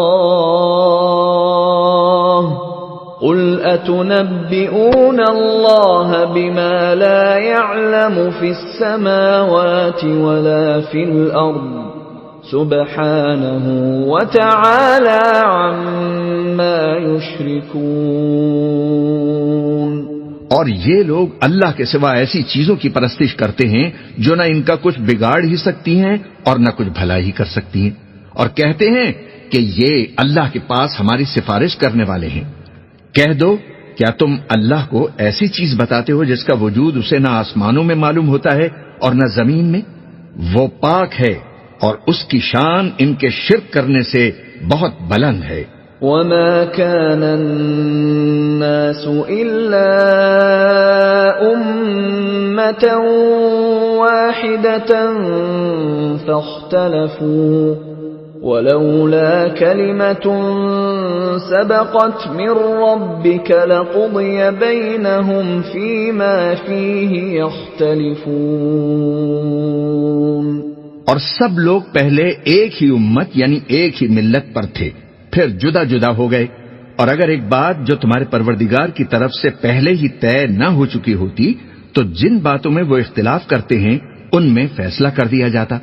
قُلْ أَتُنَبِّئُونَ اللَّهَ بِمَا لَا يَعْلَمُ فِي السَّمَاوَاتِ وَلَا فِي الْأَرْضِ سُبْحَانَهُ وَتَعَالَى عَمَّا يُشْرِكُونَ. اور یہ لوگ اللہ کے سوا ایسی چیزوں کی پرستش کرتے ہیں جو نہ ان کا کچھ بگاڑ ہی سکتی ہیں اور نہ کچھ بھلا ہی کر سکتی ہیں، اور کہتے ہیں کہ یہ اللہ کے پاس ہماری سفارش کرنے والے ہیں. کہہ دو کیا تم اللہ کو ایسی چیز بتاتے ہو جس کا وجود اسے نہ آسمانوں میں معلوم ہوتا ہے اور نہ زمین میں؟ وہ پاک ہے اور اس کی شان ان کے شرک کرنے سے بہت بلند ہے۔ وما كان الناس إلا أمة واحدة فاختلفوا ولولا كلمة سبقت من ربك لقضي بينهم فيما فيه يختلفون۔ اور سب لوگ پہلے ایک ہی امت یعنی ایک ہی ملت پر تھے، پھر جدا جدا ہو گئے، اور اگر ایک بات جو تمہارے پروردگار کی طرف سے پہلے ہی طے نہ ہو چکی ہوتی تو جن باتوں میں وہ اختلاف کرتے ہیں ان میں فیصلہ کر دیا جاتا۔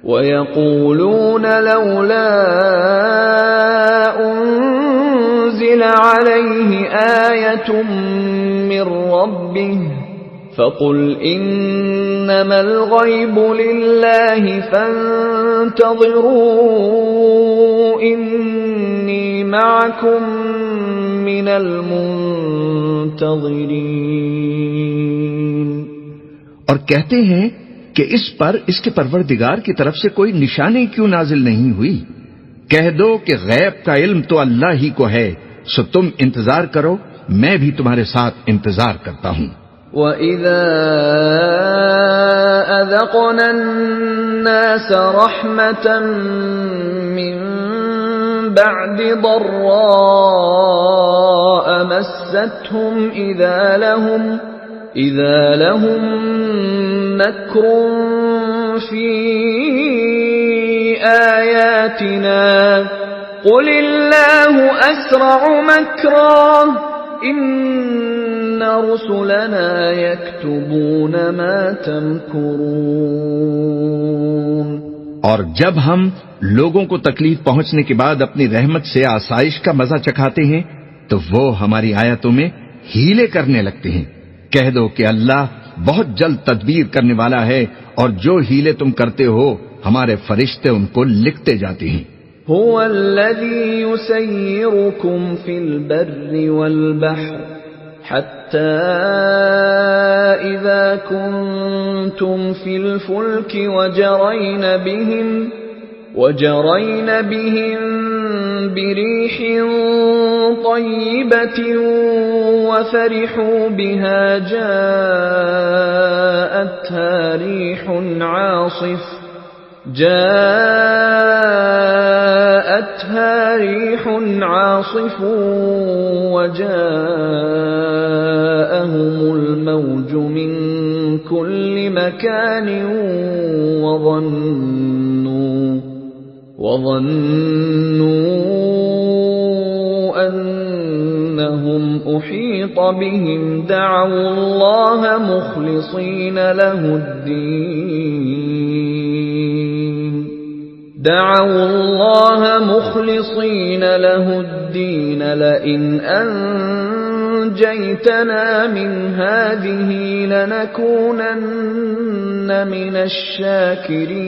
وَيَقُولُونَ لَوْلَا أُنزِلَ عَلَيْهِ آيَةٌ مِّن رَّبِّهِ فَقُلْ إِنَّمَا الْغَيْبُ لِلَّهِ فَانتَظِرُوا إِنِّي مَعَكُم مِّنَ الْمُنتَظِرِينَ۔ اور کہتے ہیں کہ اس پر اس کے پروردگار کی طرف سے کوئی نشانی کیوں نازل نہیں ہوئی؟ کہہ دو کہ غیب کا علم تو اللہ ہی کو ہے، سو تم انتظار کرو، میں بھی تمہارے ساتھ انتظار کرتا ہوں۔ وَإِذَا أَذَقْنَا النَّاسَ رَحْمَةً مِّن بَعْدِ ضَرَّاءَ مَسَّتْهُمْ إِذَا لَهُم مَّكْرٌ فِي آيَاتِنَا قُلِ اللَّهُ أَسْرَعُ مَكْرًا إِنَّ رُسُلَنَا يَكْتُبُونَ مَا تَمْكُرُونَ۔ اور جب ہم لوگوں کو تکلیف پہنچنے کے بعد اپنی رحمت سے آسائش کا مزہ چکھاتے ہیں تو وہ ہماری آیتوں میں ہیلے کرنے لگتے ہیں۔ کہہ دو کہ اللہ بہت جلد تدبیر کرنے والا ہے، اور جو ہیلے تم کرتے ہو ہمارے فرشتے ان کو لکھتے جاتے ہیں۔ هو الذي يسيركم في البر والبحر حتى إذا كنتم في الفلك وجرين بهم بريح طيبة وفرحوا بها جاءتها ريح عاصف وجاءهم الموج من كل مكان وظنوا أنهم أحيط بهم دعوا الله مخلصين له الدين لئن أنجيتنا من هذه لنكونن من الشاكرين۔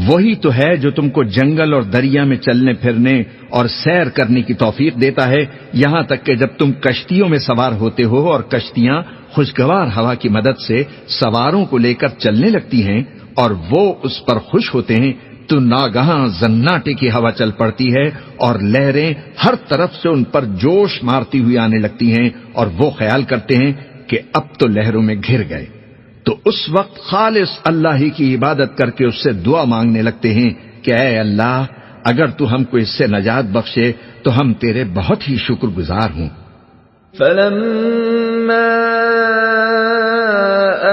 وہی تو ہے جو تم کو جنگل اور دریا میں چلنے پھرنے اور سیر کرنے کی توفیق دیتا ہے، یہاں تک کہ جب تم کشتیوں میں سوار ہوتے ہو اور کشتیاں خوشگوار ہوا کی مدد سے سواروں کو لے کر چلنے لگتی ہیں اور وہ اس پر خوش ہوتے ہیں، تو ناگہاں زناٹے کی ہوا چل پڑتی ہے اور لہریں ہر طرف سے ان پر جوش مارتی ہوئی آنے لگتی ہیں، اور وہ خیال کرتے ہیں کہ اب تو لہروں میں گھر گئے۔ تو اس وقت خالص اللہ ہی کی عبادت کر کے اس سے دعا مانگنے لگتے ہیں کہ اے اللہ، اگر تو ہم کو اس سے نجات بخشے تو ہم تیرے بہت ہی شکر گزار ہوں۔ فَلَمَّا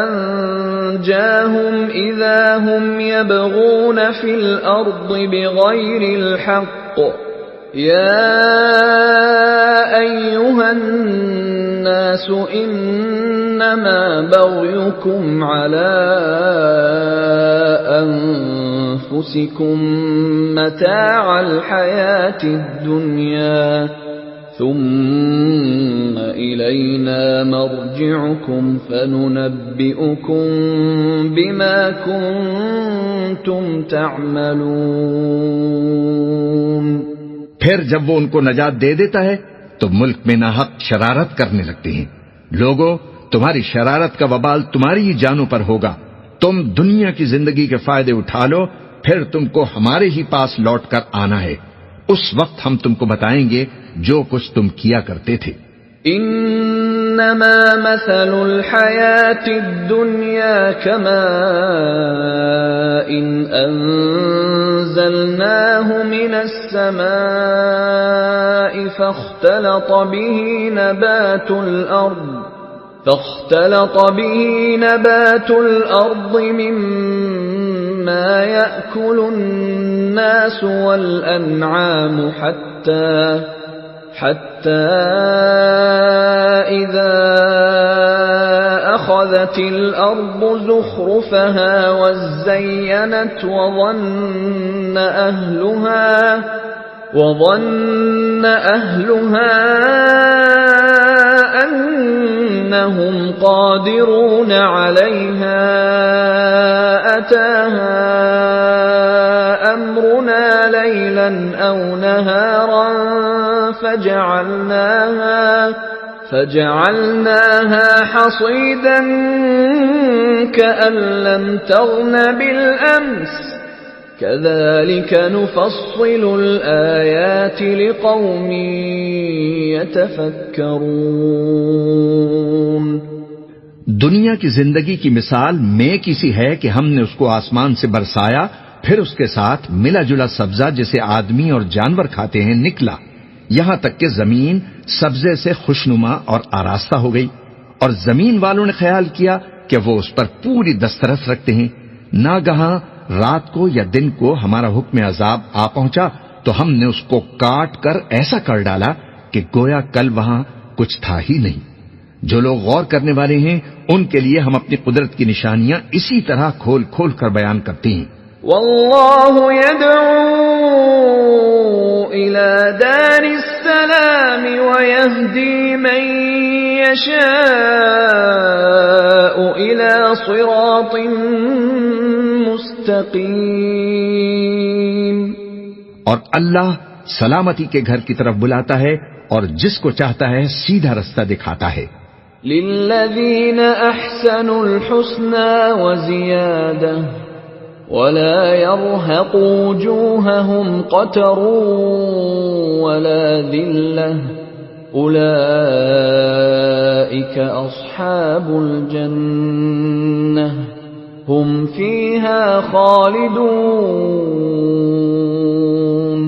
أَنْجَاهُمْ إِذَا هُمْ يَبْغُونَ فِي الْأَرْضِ بِغَيْرِ الْحَقِّ يَا أَيُّهَا النَّاسُ إِنَّمَا بَغْيُكُمْ عَلَى أَنفُسِكُمْ مَتَاعَ الْحَيَاةِ الدُّنْيَا ثُمَّ إِلَيْنَا مَرْجِعُكُمْ فَنُنَبِّئُكُم بِمَا كُنتُمْ تَعْمَلُونَ۔ پھر جب وہ ان کو نجات دے دیتا ہے تو ملک میں ناحق شرارت کرنے لگتے ہیں۔ لوگوں، تمہاری شرارت کا وبال تمہاری ہی جانوں پر ہوگا، تم دنیا کی زندگی کے فائدے اٹھا لو پھر تم کو ہمارے ہی پاس لوٹ کر آنا ہے، اس وقت ہم تم کو بتائیں گے جو کچھ تم کیا کرتے تھے۔ انما مثل الحیات الدنیا كماء انزلناه من السماء فاختلط به نبات الأرض مما يأكل الناس والأنعام حتى إذا أخذت الأرض زخرفها وزينت وظن أهلها أنهم قادرون عليها أتاها أمرنا ليلا أو نهارا فجعلناها حصيدا كأن لم تغن بالأمس كذلك نفصل الآيات لقوم يتفكرون۔ دنیا کی زندگی کی مثال میں کسی ہے کہ ہم نے اس کو آسمان سے برسایا، پھر اس کے ساتھ ملا جلا سبزہ جسے آدمی اور جانور کھاتے ہیں نکلا، یہاں تک کہ زمین سبزے سے خوشنما اور آراستہ ہو گئی، اور زمین والوں نے خیال کیا کہ وہ اس پر پوری دسترس رکھتے ہیں۔ ناگہاں رات کو یا دن کو ہمارا حکم عذاب آ پہنچا تو ہم نے اس کو کاٹ کر ایسا کر ڈالا کہ گویا کل وہاں کچھ تھا ہی نہیں۔ جو لوگ غور کرنے والے ہیں ان کے لیے ہم اپنی قدرت کی نشانیاں اسی طرح کھول کھول کر بیان کرتے ہیں۔ واللہ يدعو إلى دار السلام ويهدي من يشاء إلى صراط مستقيم۔ اور اللہ سلامتی کے گھر کی طرف بلاتا ہے اور جس کو چاہتا ہے سیدھا رستہ دکھاتا ہے۔ للذین احسنوا الحسنى وزیادہ ولا يرهق وجوههم قتر ولا ذلة أولئك أصحاب الجنة هم فيها خالدون۔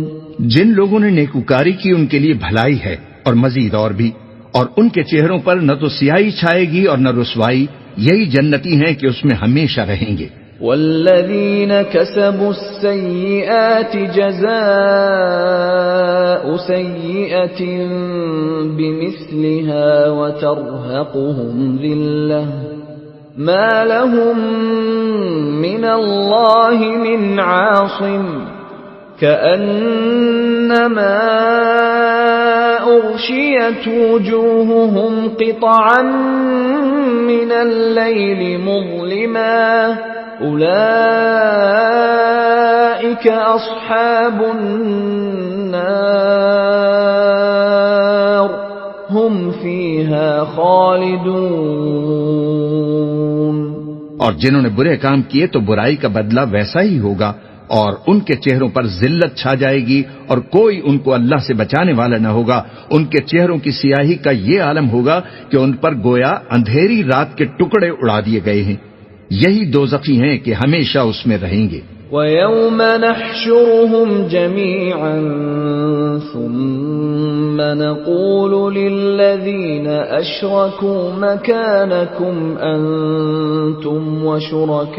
جن لوگوں نے نیکوکاری کی ان کے لیے بھلائی ہے اور مزید اور بھی، اور ان کے چہروں پر نہ تو سیاہی چھائے گی اور نہ رسوائی، یہی جنتی ہیں کہ اس میں ہمیشہ رہیں گے۔ والذین کسبوا السیئات جزاء سیئة بمثلها وترهقهم ذلة ما لهم من اللہ من عاصم كأنما أغشيت وجوههم قطعا من الليل مظلما أولئك أصحاب النار هم فيها خالدون۔ اور جنہوں نے برے کام کیے تو برائی کا بدلہ ویسا ہی ہوگا، اور ان کے چہروں پر ذلت چھا جائے گی اور کوئی ان کو اللہ سے بچانے والا نہ ہوگا۔ ان کے چہروں کی سیاہی کا یہ عالم ہوگا کہ ان پر گویا اندھیری رات کے ٹکڑے اڑا دیے گئے ہیں۔ یہی دوزخی ہیں کہ ہمیشہ اس میں رہیں گے۔ وَيَوْمَ نَحْشُرُهُمْ جَمِيعًا ثُمَّ نَقُولُ لِلَّذِينَ أَشْرَكُوا مَكَانَكُمْ أَنْتُمْ وَشُرَكَاؤُكُمْ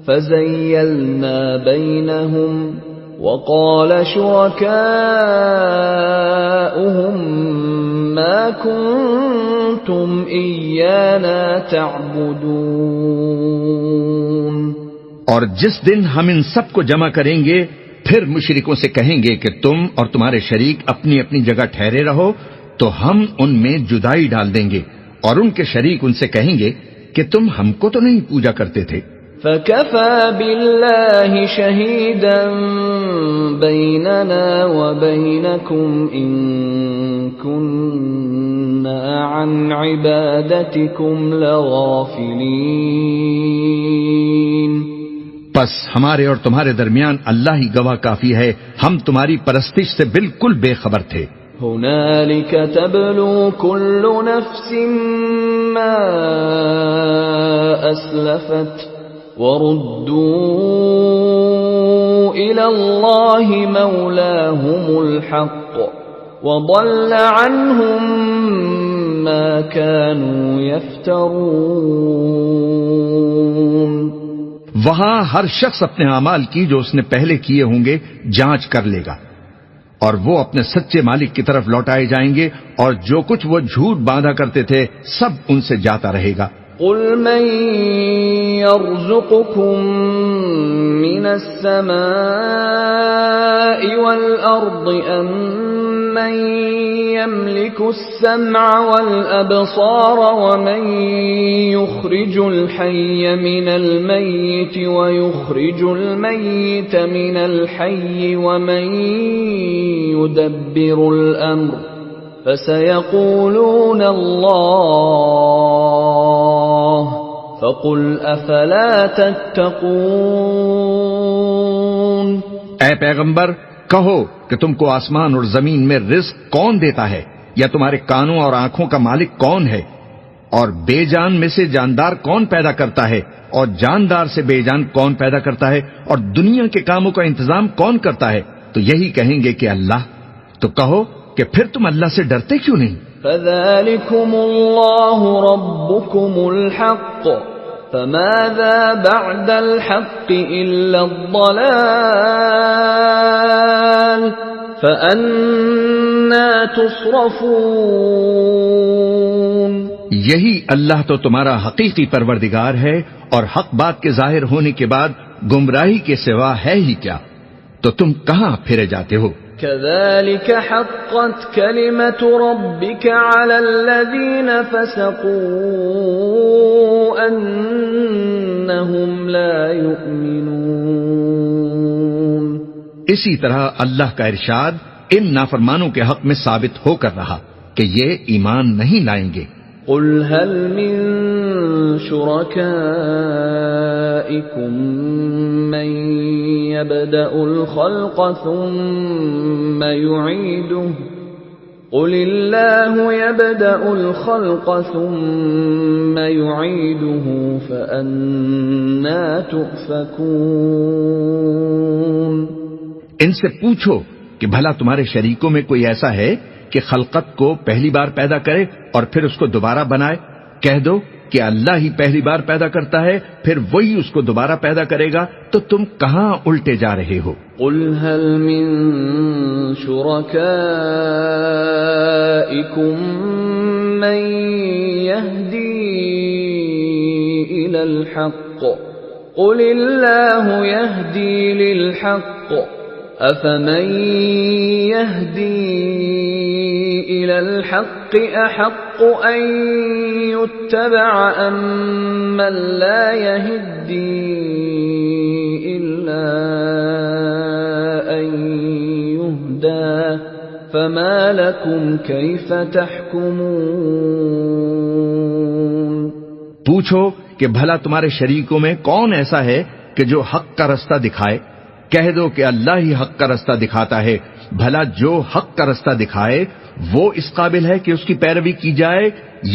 فَزَيَّلْنَا بَيْنَهُمْ وَقَالَ شُرَكَاؤُهُمْ مَا كُنْتُمْ إِيَّانَا تَعْبُدُونَ۔ اور جس دن ہم ان سب کو جمع کریں گے پھر مشرکوں سے کہیں گے کہ تم اور تمہارے شریک اپنی اپنی جگہ ٹھہرے رہو تو ہم ان میں جدائی ڈال دیں گے، اور ان کے شریک ان سے کہیں گے کہ تم ہم کو تو نہیں پوجا کرتے تھے۔ فَكَفَى بِاللَّهِ شَهِيدًا بَيْنَنَا وَبَيْنَكُمْ إِن كُنَّا عَنْ عِبَادَتِكُمْ لَغَافِلِينَ۔ بس ہمارے اور تمہارے درمیان اللہ ہی گواہ کافی ہے، ہم تمہاری پرستش سے بالکل بے خبر تھے۔ هنالك تبلو كل نفس ما أسلفت وردوا إلى الله مولاهم الحق وضل عنهم ما كانوا يفترون۔ وہاں ہر شخص اپنے اعمال کی جو اس نے پہلے کیے ہوں گے جانچ کر لے گا، اور وہ اپنے سچے مالک کی طرف لوٹائے جائیں گے، اور جو کچھ وہ جھوٹ باندھا کرتے تھے سب ان سے جاتا رہے گا۔ قل من يرزقكم من السماء والأرض أم من يملك السمع والأبصار ومن يخرج الحي من الميت ويخرج الميت من الحي ومن يدبر الأمر فسيقولون الله فقل افلا تتقون۔ اے پیغمبر کہو کہ تم کو آسمان اور زمین میں رزق کون دیتا ہے، یا تمہارے کانوں اور آنکھوں کا مالک کون ہے، اور بے جان میں سے جاندار کون پیدا کرتا ہے، اور جاندار سے بے جان کون پیدا کرتا ہے، اور دنیا کے کاموں کا انتظام کون کرتا ہے؟ تو یہی کہیں گے کہ اللہ۔ تو کہو کہ پھر تم اللہ سے ڈرتے کیوں نہیں؟ فَذَلِكُمُ اللَّهُ رَبُّكُمُ الْحَقُّ فَمَاذَا بَعْدَ الْحَقِّ إِلَّا الضَّلَالُ فَأَنَّى تُصْرَفُونَ۔ یہی اللہ تو تمہارا حقیقی پروردگار ہے، اور حق بات کے ظاہر ہونے کے بعد گمراہی کے سوا ہے ہی کیا؟ تو تم کہاں پھرے جاتے ہو؟ كذلك حقت كلمة ربك على الذين فسقوا أنهم لا يؤمنون۔ اسی طرح اللہ کا ارشاد ان نافرمانوں کے حق میں ثابت ہو کر رہا کہ یہ ایمان نہیں لائیں گے۔ قل هل من شركائكم من يبدأ الخلق ثم يعيده قل الله يبدأ الخلق ثم يعيده فأنى تؤفكون۔ ان سے پوچھو کہ بھلا تمہارے شریکوں میں کوئی ایسا ہے کہ خلقت کو پہلی بار پیدا کرے اور پھر اس کو دوبارہ بنائے؟ کہہ دو کہ اللہ ہی پہلی بار پیدا کرتا ہے، پھر وہی اس کو دوبارہ پیدا کرے گا، تو تم کہاں الٹے جا رہے ہو؟ قل هل من شركائكم من يهدي إلى الحق قل الله يهدي للحق أفمن يهدي إلى الحق أحق أن يتبع أم من لا يهدي إلا أن يهدى فما لكم كيف تحكمون۔ پوچھو کہ بھلا تمہارے شریکوں میں کون ایسا ہے کہ جو حق کا رستہ دکھائے؟ کہہ دو کہ اللہ ہی حق کا رستہ دکھاتا ہے، بھلا جو حق کا رستہ دکھائے وہ اس قابل ہے کہ اس کی پیروی کی جائے،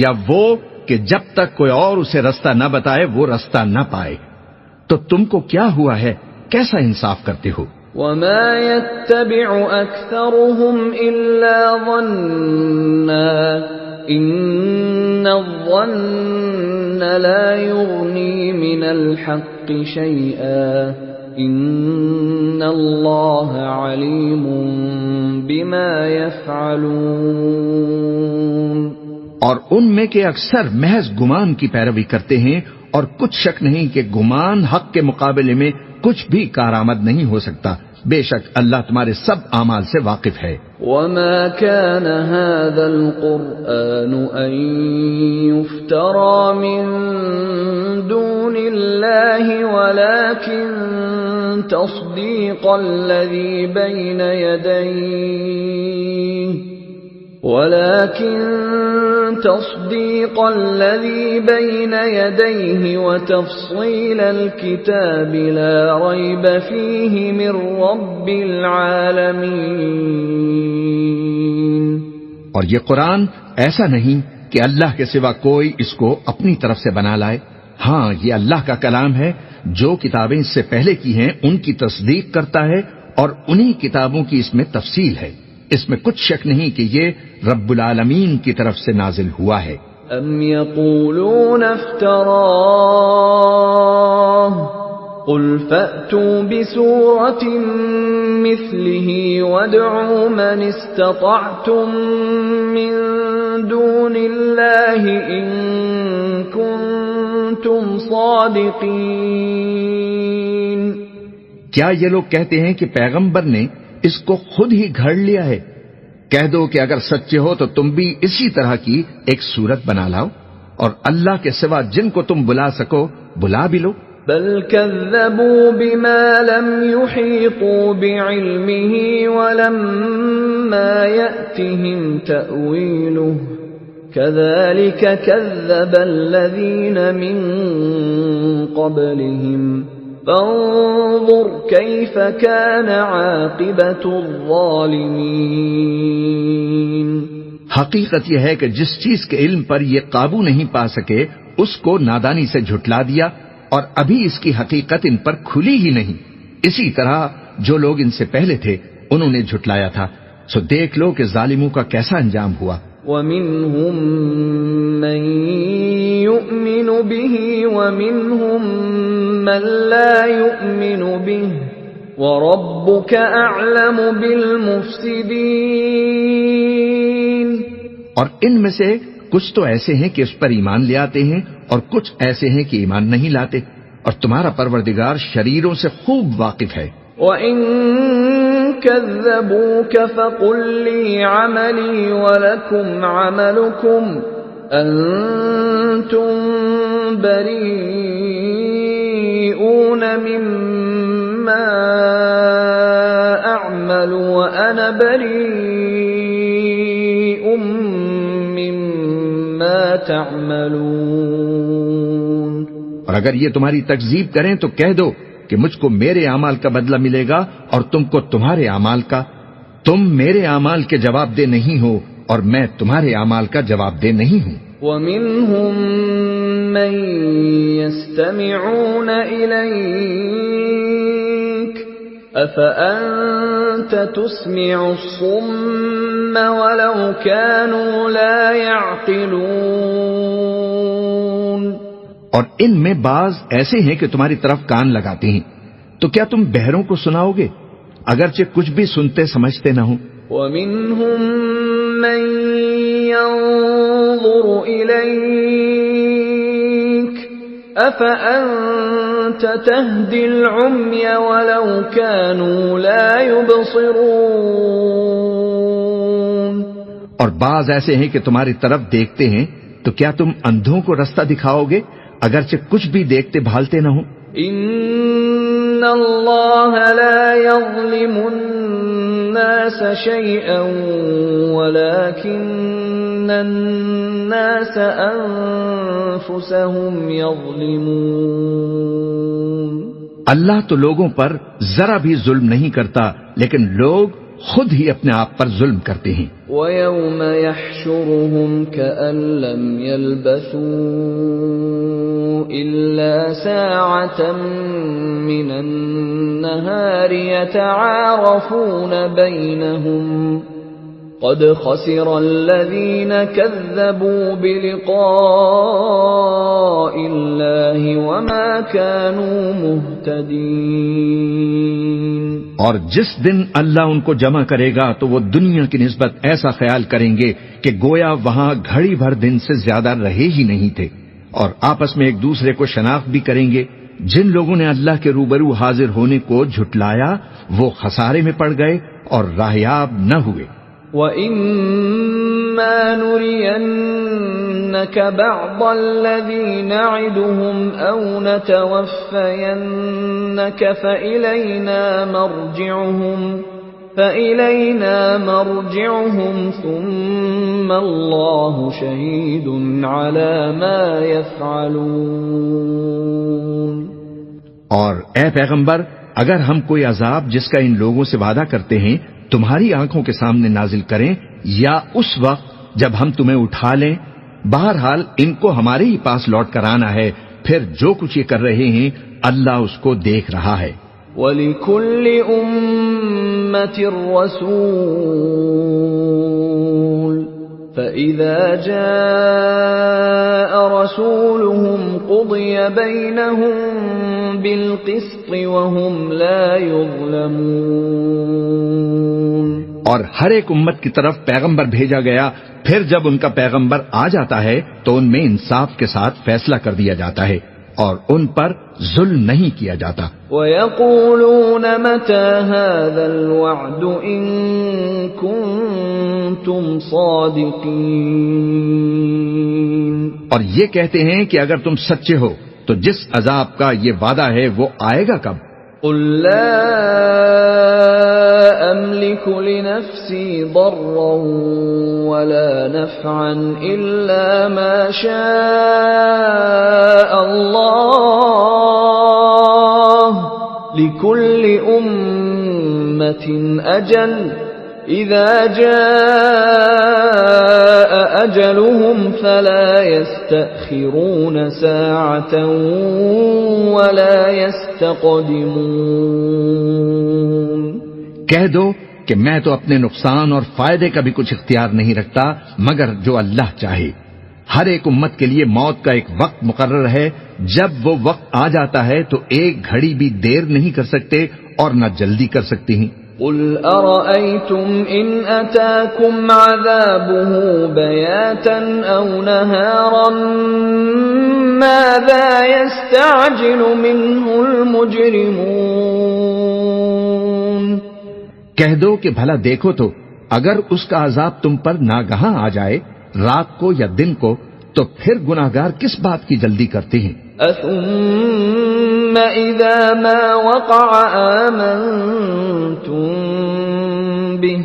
یا وہ کہ جب تک کوئی اور اسے رستہ نہ بتائے وہ رستہ نہ پائے؟ تو تم کو کیا ہوا ہے، کیسا انصاف کرتے ہو؟ وما يتبع أكثرهم إلا ظنا إن الظن لا يغني من الحق شيئا ان اللہ علیم بما یفعلون۔ اور ان میں کے اکثر محض گمان کی پیروی کرتے ہیں، اور کچھ شک نہیں کہ گمان حق کے مقابلے میں کچھ بھی کارآمد نہیں ہو سکتا۔ بے شک اللہ تمہارے سب اعمال سے واقف ہے۔ وما كان هذا القرآن أن يفترى من دون الله ولكن تصديق الذي بين يديه ولكن تصديق الذي بين يديه وتفصيل الكتاب لا ريب فيه من رب العالمين. اور یہ قرآن ایسا نہیں کہ اللہ کے سوا کوئی اس کو اپنی طرف سے بنا لائے. ہاں، یہ اللہ کا کلام ہے. جو کتابیں اس سے پہلے کی ہیں ان کی تصدیق کرتا ہے اور انہی کتابوں کی اس میں تفصیل ہے. اس میں کچھ شک نہیں کہ یہ رب العالمین کی طرف سے نازل ہوا ہے. ام یقولون افتراہ قل فأتوا بسورة مثله وادعوا من استطعتم من دون الله إن كنتم صادقين. کیا یہ لوگ کہتے ہیں کہ پیغمبر نے اس کو خود ہی گھڑ لیا ہے؟ کہہ دو کہ اگر سچے ہو تو تم بھی اسی طرح کی ایک صورت بنا لاؤ اور اللہ کے سوا جن کو تم بلا سکو بلا بھی لو. بل كذبوا بما لم يحيطوا بعلمه ولما يأتهم تأويله كذلك كذب الذين من قبلهم فانظر كيف كان عاقبة الظالمين. حقیقت یہ ہے کہ جس چیز کے علم پر یہ قابو نہیں پا سکے اس کو نادانی سے جھٹلا دیا اور ابھی اس کی حقیقت ان پر کھلی ہی نہیں. اسی طرح جو لوگ ان سے پہلے تھے انہوں نے جھٹلایا تھا. سو دیکھ لو کہ ظالموں کا کیسا انجام ہوا. وَمِنْهُمْ مَنْ يُؤْمِنُ بِهِ وَمِنْهُمْ مَنْ لَا يُؤْمِنُ بِهِ وَرَبُّكَ أَعْلَمُ بِالْمُفْسِدِينَ. اور ان میں سے کچھ تو ایسے ہیں کہ اس پر ایمان لے آتے ہیں اور کچھ ایسے ہیں کہ ایمان نہیں لاتے اور تمہارا پروردگار شریروں سے خوب واقف ہے. وَإِن كَذَّبُوكَ فَقُل لِّي عَمَلِي وَلَكُمْ عَمَلُكُمْ أَنتُم بَرِيئُونَ مِمَّا أَعْمَلُ وَأَنَا بَرِيءٌ مِّمَّا تَعْمَلُونَ. اور اگر یہ تمہاری تکذیب کریں تو کہہ دو کہ مجھ کو میرے اعمال کا بدلہ ملے گا اور تم کو تمہارے اعمال کا. تم میرے اعمال کے جواب دہ نہیں ہو اور میں تمہارے اعمال کا جواب دہ نہیں ہوں. وَمِنْهُمْ مَنْ يَسْتَمِعُونَ إِلَيْكَ أَفَأَنْتَ تُسْمِعُ الصُّمَّ وَلَوْ كَانُوا لَا يَعْقِلُونَ. اور ان میں بعض ایسے ہیں کہ تمہاری طرف کان لگاتے ہیں تو کیا تم بہروں کو سناؤ گے اگرچہ کچھ بھی سنتے سمجھتے نہ ہو. وَمِنْهُمْ مَنْ يَنظُرُ إِلَيْكَ أَفَأَنْتَ تَهْدِي الْعُمْيَ وَلَوْ كَانُوا لَا يُبْصِرُونَ. اور بعض ایسے ہیں کہ تمہاری طرف دیکھتے ہیں تو کیا تم اندھوں کو رستہ دکھاؤ گے اگرچہ کچھ بھی دیکھتے بھالتے نہ ہو. ان اللہ لا یظلم الناس شیئا ولكن الناس انفسهم یظلمون. اللہ تو لوگوں پر ذرا بھی ظلم نہیں کرتا لیکن لوگ خود ہی اپنے آپ پر ظلم کرتے ہیں. وَيَوْمَ يَحْشُرُهُمْ كَأَن لَّمْ يَلْبَثُوا إِلَّا سَاعَةً مِّنَ النَّهَارِ يَتَعَارَفُونَ بَيْنَهُمْ قَدْ خَسِرَ الَّذِينَ كَذَّبُوا بِلِقَاءِ اللَّهِ وَمَا كَانُوا مُهْتَدِينَ. اور جس دن اللہ ان کو جمع کرے گا تو وہ دنیا کی نسبت ایسا خیال کریں گے کہ گویا وہاں گھڑی بھر دن سے زیادہ رہے ہی نہیں تھے اور آپس میں ایک دوسرے کو شناخت بھی کریں گے. جن لوگوں نے اللہ کے روبرو حاضر ہونے کو جھٹلایا وہ خسارے میں پڑ گئے اور راہیاب نہ ہوئے. وَإِمَّا نُرِيَنَّكَ بَعْضَ الَّذِي نَعِدُهُمْ أَوْ نَتَوَفَّيَنَّكَ فَإِلَيْنَا مَرْجِعُهُمْ ثُمَّ ثم اللہ شہید علی ما یفعلون. اور اے پیغمبر، اگر ہم کوئی عذاب جس کا ان لوگوں سے وعدہ کرتے ہیں تمہاری آنکھوں کے سامنے نازل کریں یا اس وقت جب ہم تمہیں اٹھا لیں، بہرحال ان کو ہمارے ہی پاس لوٹ کر آنا ہے، پھر جو کچھ یہ کر رہے ہیں اللہ اس کو دیکھ رہا ہے. وَلِكُلِّ أُمَّةٍ رَّسُولٌ فَإِذَا جَاءَ رَسُولُهُمْ قُضِيَ بَيْنَهُم بِالْقِسْطِ وَهُمْ لَا يُظْلَمُونَ. اور ہر ایک امت کی طرف پیغمبر بھیجا گیا، پھر جب ان کا پیغمبر آ جاتا ہے تو ان میں انصاف کے ساتھ فیصلہ کر دیا جاتا ہے اور ان پر ظلم نہیں کیا جاتا. وَيَقُولُونَ مَتَى هَذَا الْوَعْدُ إِن كُنتُمْ صَادِقِينَ. اور یہ کہتے ہیں کہ اگر تم سچے ہو تو جس عذاب کا یہ وعدہ ہے وہ آئے گا کب؟ قُل لَّا أَمْلِكُ لِنَفْسِي ضَرًّا وَلَا نَفْعًا إِلَّا مَا شَاءَ اللَّهُ لِكُلِّ أُمَّةٍ أَجَلٌ إِذَا جَاءَ أَجَلُهُمْ فَلَا يَسْتَأْخِرُونَ سَاعَةً وَلَا يَسْتَقْدِمُونَ. کہہ دو کہ میں تو اپنے نقصان اور فائدے کا بھی کچھ اختیار نہیں رکھتا مگر جو اللہ چاہے. ہر ایک امت کے لیے موت کا ایک وقت مقرر ہے، جب وہ وقت آ جاتا ہے تو ایک گھڑی بھی دیر نہیں کر سکتے اور نہ جلدی کر سکتے ہیں. قُلْ أَرَأَيْتُمْ إِنْ أَتَاكُمْ عَذَابُهُ بَيَاتًا أَوْ نَهَارًا مَاذَا يَسْتَعْجِلُ مِنْهُ الْمُجْرِمُونَ. کہہ دو کہ بھلا دیکھو تو اگر اس کا عذاب تم پر ناگہاں آ جائے رات کو یا دن کو تو پھر گناہگار کس بات کی جلدی کرتے ہیں؟ أَثُمَّ إِذَا مَا وَقَعَ آمَنْتُمْ بِهِ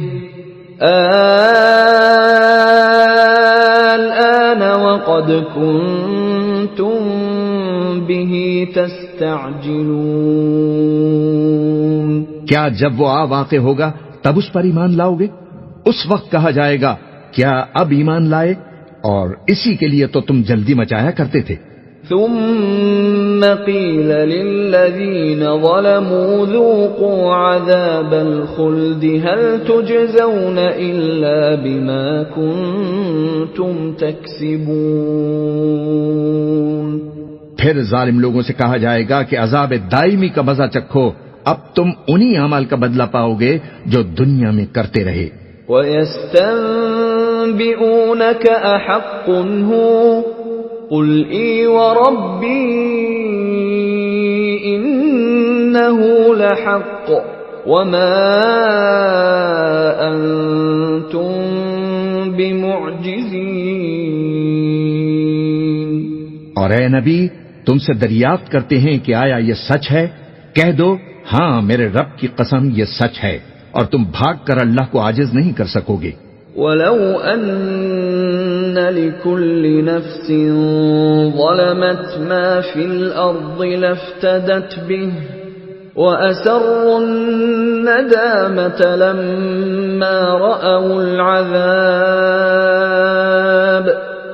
الْآنَ وَقَدْ كُنْتُمْ بِهِ تَسْتَعْجِلُونَ. کیا جب وہ واقع ہوگا تب اس پر ایمان لاؤ گے؟ اس وقت کہا جائے گا کیا اب ایمان لائے؟ اور اسی کے لیے تو تم جلدی مچایا کرتے تھے. ثم قيل للذين ظلموا ذوقوا عذاب الخلد هل تجزون إلا بما كنتم تكسبون. پھر ظالم لوگوں سے کہا جائے گا کہ عذاب دائمی کا مزہ چکھو، اب تم انہی اعمال کا بدلہ پاؤ گے جو دنیا میں کرتے رہے. وَيَسْتَنبِئُونَكَ أَحَقٌّ هُوَ قُلْ إِي وَرَبِّي إِنَّهُ لَحَقٌّ وَمَا أَنْتُمْ بِمُعْجِزِينَ. اور اے نبی تم سے دریافت کرتے ہیں کہ آیا یہ سچ ہے؟ کہہ دو ہاں میرے رب کی قسم یہ سچ ہے، اور تم بھاگ کر اللہ کو عاجز نہیں کر سکو گے. وَلَوْ أَنَّ لِكُلِّ نَفْسٍ ظَلَمَتْ مَا فِي الْأَرْضِ لَافْتَدَتْ بِهِ وَأَسَرُّوا النَّدَامَةَ لَمَّا رَأَوُا الْعَذَابَ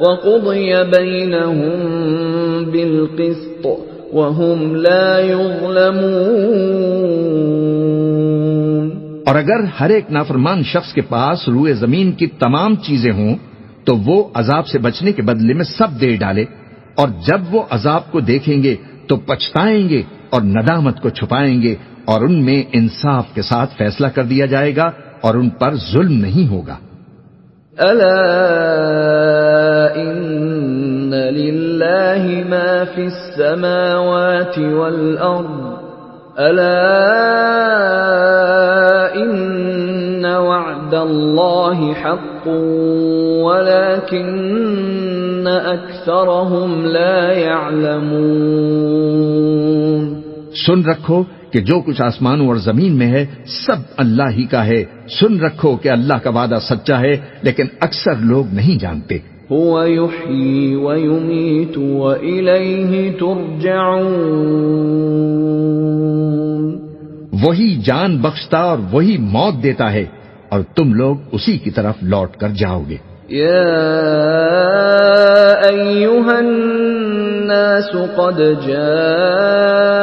وَقُضِيَ بَيْنَهُم بِالْقِسْطِ وَهُمْ لَا يُظْلَمُونَ. اور اگر ہر ایک نافرمان شخص کے پاس روئے زمین کی تمام چیزیں ہوں تو وہ عذاب سے بچنے کے بدلے میں سب دے ڈالے، اور جب وہ عذاب کو دیکھیں گے تو پچھتائیں گے اور ندامت کو چھپائیں گے، اور ان میں انصاف کے ساتھ فیصلہ کر دیا جائے گا اور ان پر ظلم نہیں ہوگا. أَلَا إِنَّ لِلَّهِ مَا فِي السَّمَاوَاتِ وَالْأَرْضِ أَلَا إِنَّ وَعْدَ اللَّهِ حَقٌّ وَلَكِنَّ أَكْثَرَهُمْ لَا يَعْلَمُونَ. سن رکھو کہ جو کچھ آسمانوں اور زمین میں ہے سب اللہ ہی کا ہے. سن رکھو کہ اللہ کا وعدہ سچا ہے لیکن اکثر لوگ نہیں جانتے. هو يحيي ويميت وإليه ترجعون. وہی جان بخشتا اور وہی موت دیتا ہے اور تم لوگ اسی کی طرف لوٹ کر جاؤ گے. يا أيها الناس قد جاءتكم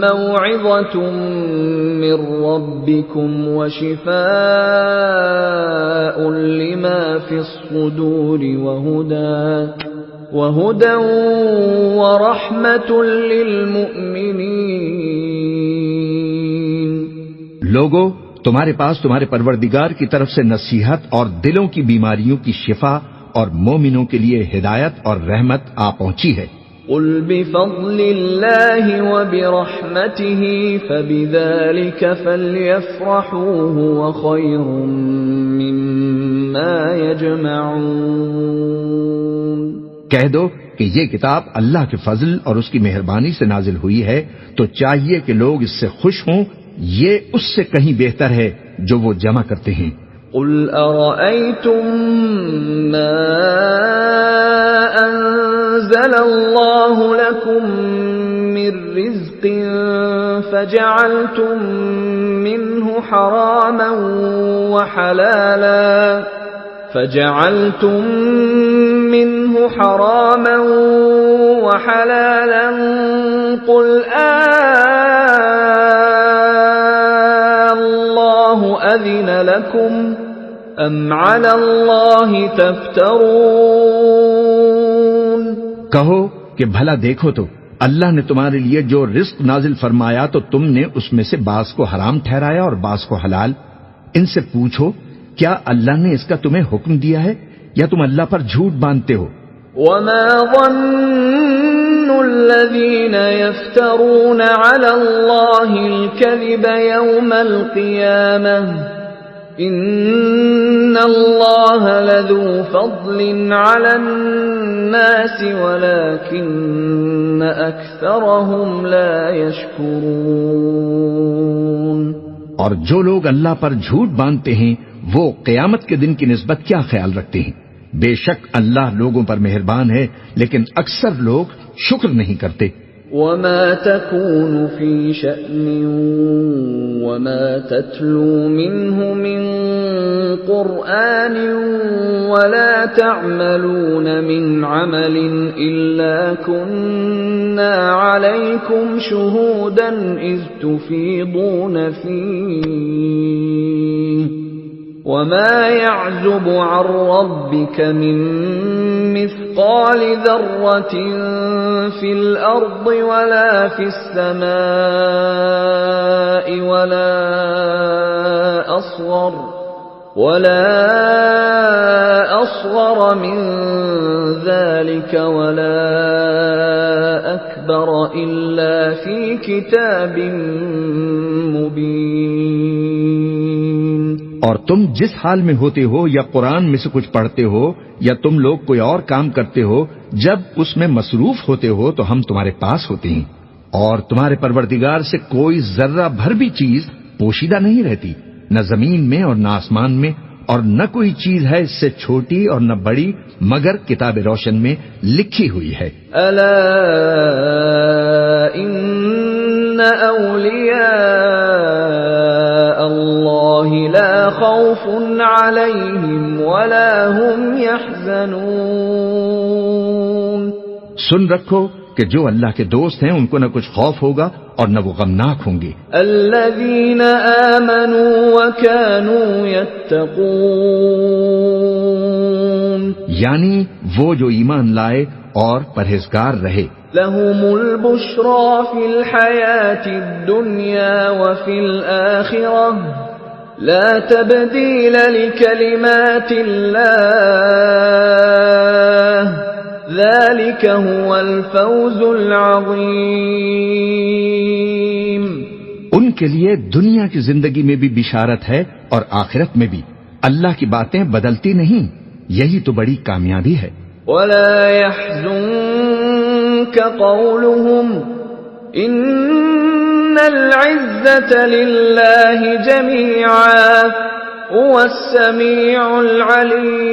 موعظة من ربكم وشفاء لما في الصدور وهدى ورحمة للمؤمنين. لوگو تمہارے پاس تمہارے پروردگار کی طرف سے نصیحت اور دلوں کی بیماریوں کی شفا اور مومنوں کے لیے ہدایت اور رحمت آ پہنچی ہے. قل بفضل الله وبرحمته فبذلك فليفرحوا هو خير مما يجمعون. کہہ دو کہ یہ کتاب اللہ کے فضل اور اس کی مہربانی سے نازل ہوئی ہے تو چاہیے کہ لوگ اس سے خوش ہوں. یہ اس سے کہیں بہتر ہے جو وہ جمع کرتے ہیں. قل أرأيتم ما أنزل الله لكم من رزق فجعلتم منه حراما وحلالا قل الله أذن لكم أم على الله تفترون. کہو کہ بھلا دیکھو تو اللہ نے تمہارے لیے جو رزق نازل فرمایا تو تم نے اس میں سے بعض کو حرام ٹھہرایا اور بعض کو حلال. ان سے پوچھو کیا اللہ نے اس کا تمہیں حکم دیا ہے یا تم اللہ پر جھوٹ باندھتے ہو؟ وما ظن الذين يفترون على الله الكذب يوم القيامة إن الله لذو فضل على الناس ولكن أكثرهم لا يشكرون. اور جو لوگ اللہ پر جھوٹ باندھتے ہیں وہ قیامت کے دن کی نسبت کیا خیال رکھتے ہیں؟ بے شک اللہ لوگوں پر مہربان ہے لیکن اکثر لوگ شکر نہیں کرتے. وما تكون في شأن وما تتلو منه من قرآن ولا تعملون من عمل إلا كنا عليكم شهودا إذ تفيضون فيه وما يعزب عن ربك من مثقال ذرة في الأرض ولا في السماء ولا أصغر من ذلك ولا أكبر إلا في كتاب مبين. اور تم جس حال میں ہوتے ہو یا قرآن میں سے کچھ پڑھتے ہو یا تم لوگ کوئی اور کام کرتے ہو جب اس میں مصروف ہوتے ہو تو ہم تمہارے پاس ہوتے ہیں اور تمہارے پروردگار سے کوئی ذرہ بھر بھی چیز پوشیدہ نہیں رہتی نہ زمین میں اور نہ آسمان میں اور نہ کوئی چیز ہے اس سے چھوٹی اور نہ بڑی مگر کتاب روشن میں لکھی ہوئی ہے. الا ان اولیاء اللہ لا خوف علیہم ولا هم يحزنون. سن رکھو کہ جو اللہ کے دوست ہیں ان کو نہ کچھ خوف ہوگا اور نہ وہ غمناک ہوں گے. الذین آمنوا وکانوا یتقون. یعنی وہ جو ایمان لائے اور پرہیزگار رہے. لهم البشرى في الحياة الدنيا وفي الآخرة لا تبديل لكلمات الله ذلك هو الفوز العظیم. ان کے لیے دنیا کی زندگی میں بھی بشارت ہے اور آخرت میں بھی. اللہ کی باتیں بدلتی نہیں، یہی تو بڑی کامیابی ہے. ولا يحزنك قولهم ان العزة للہ جمیعا هو السمیع العلیم۔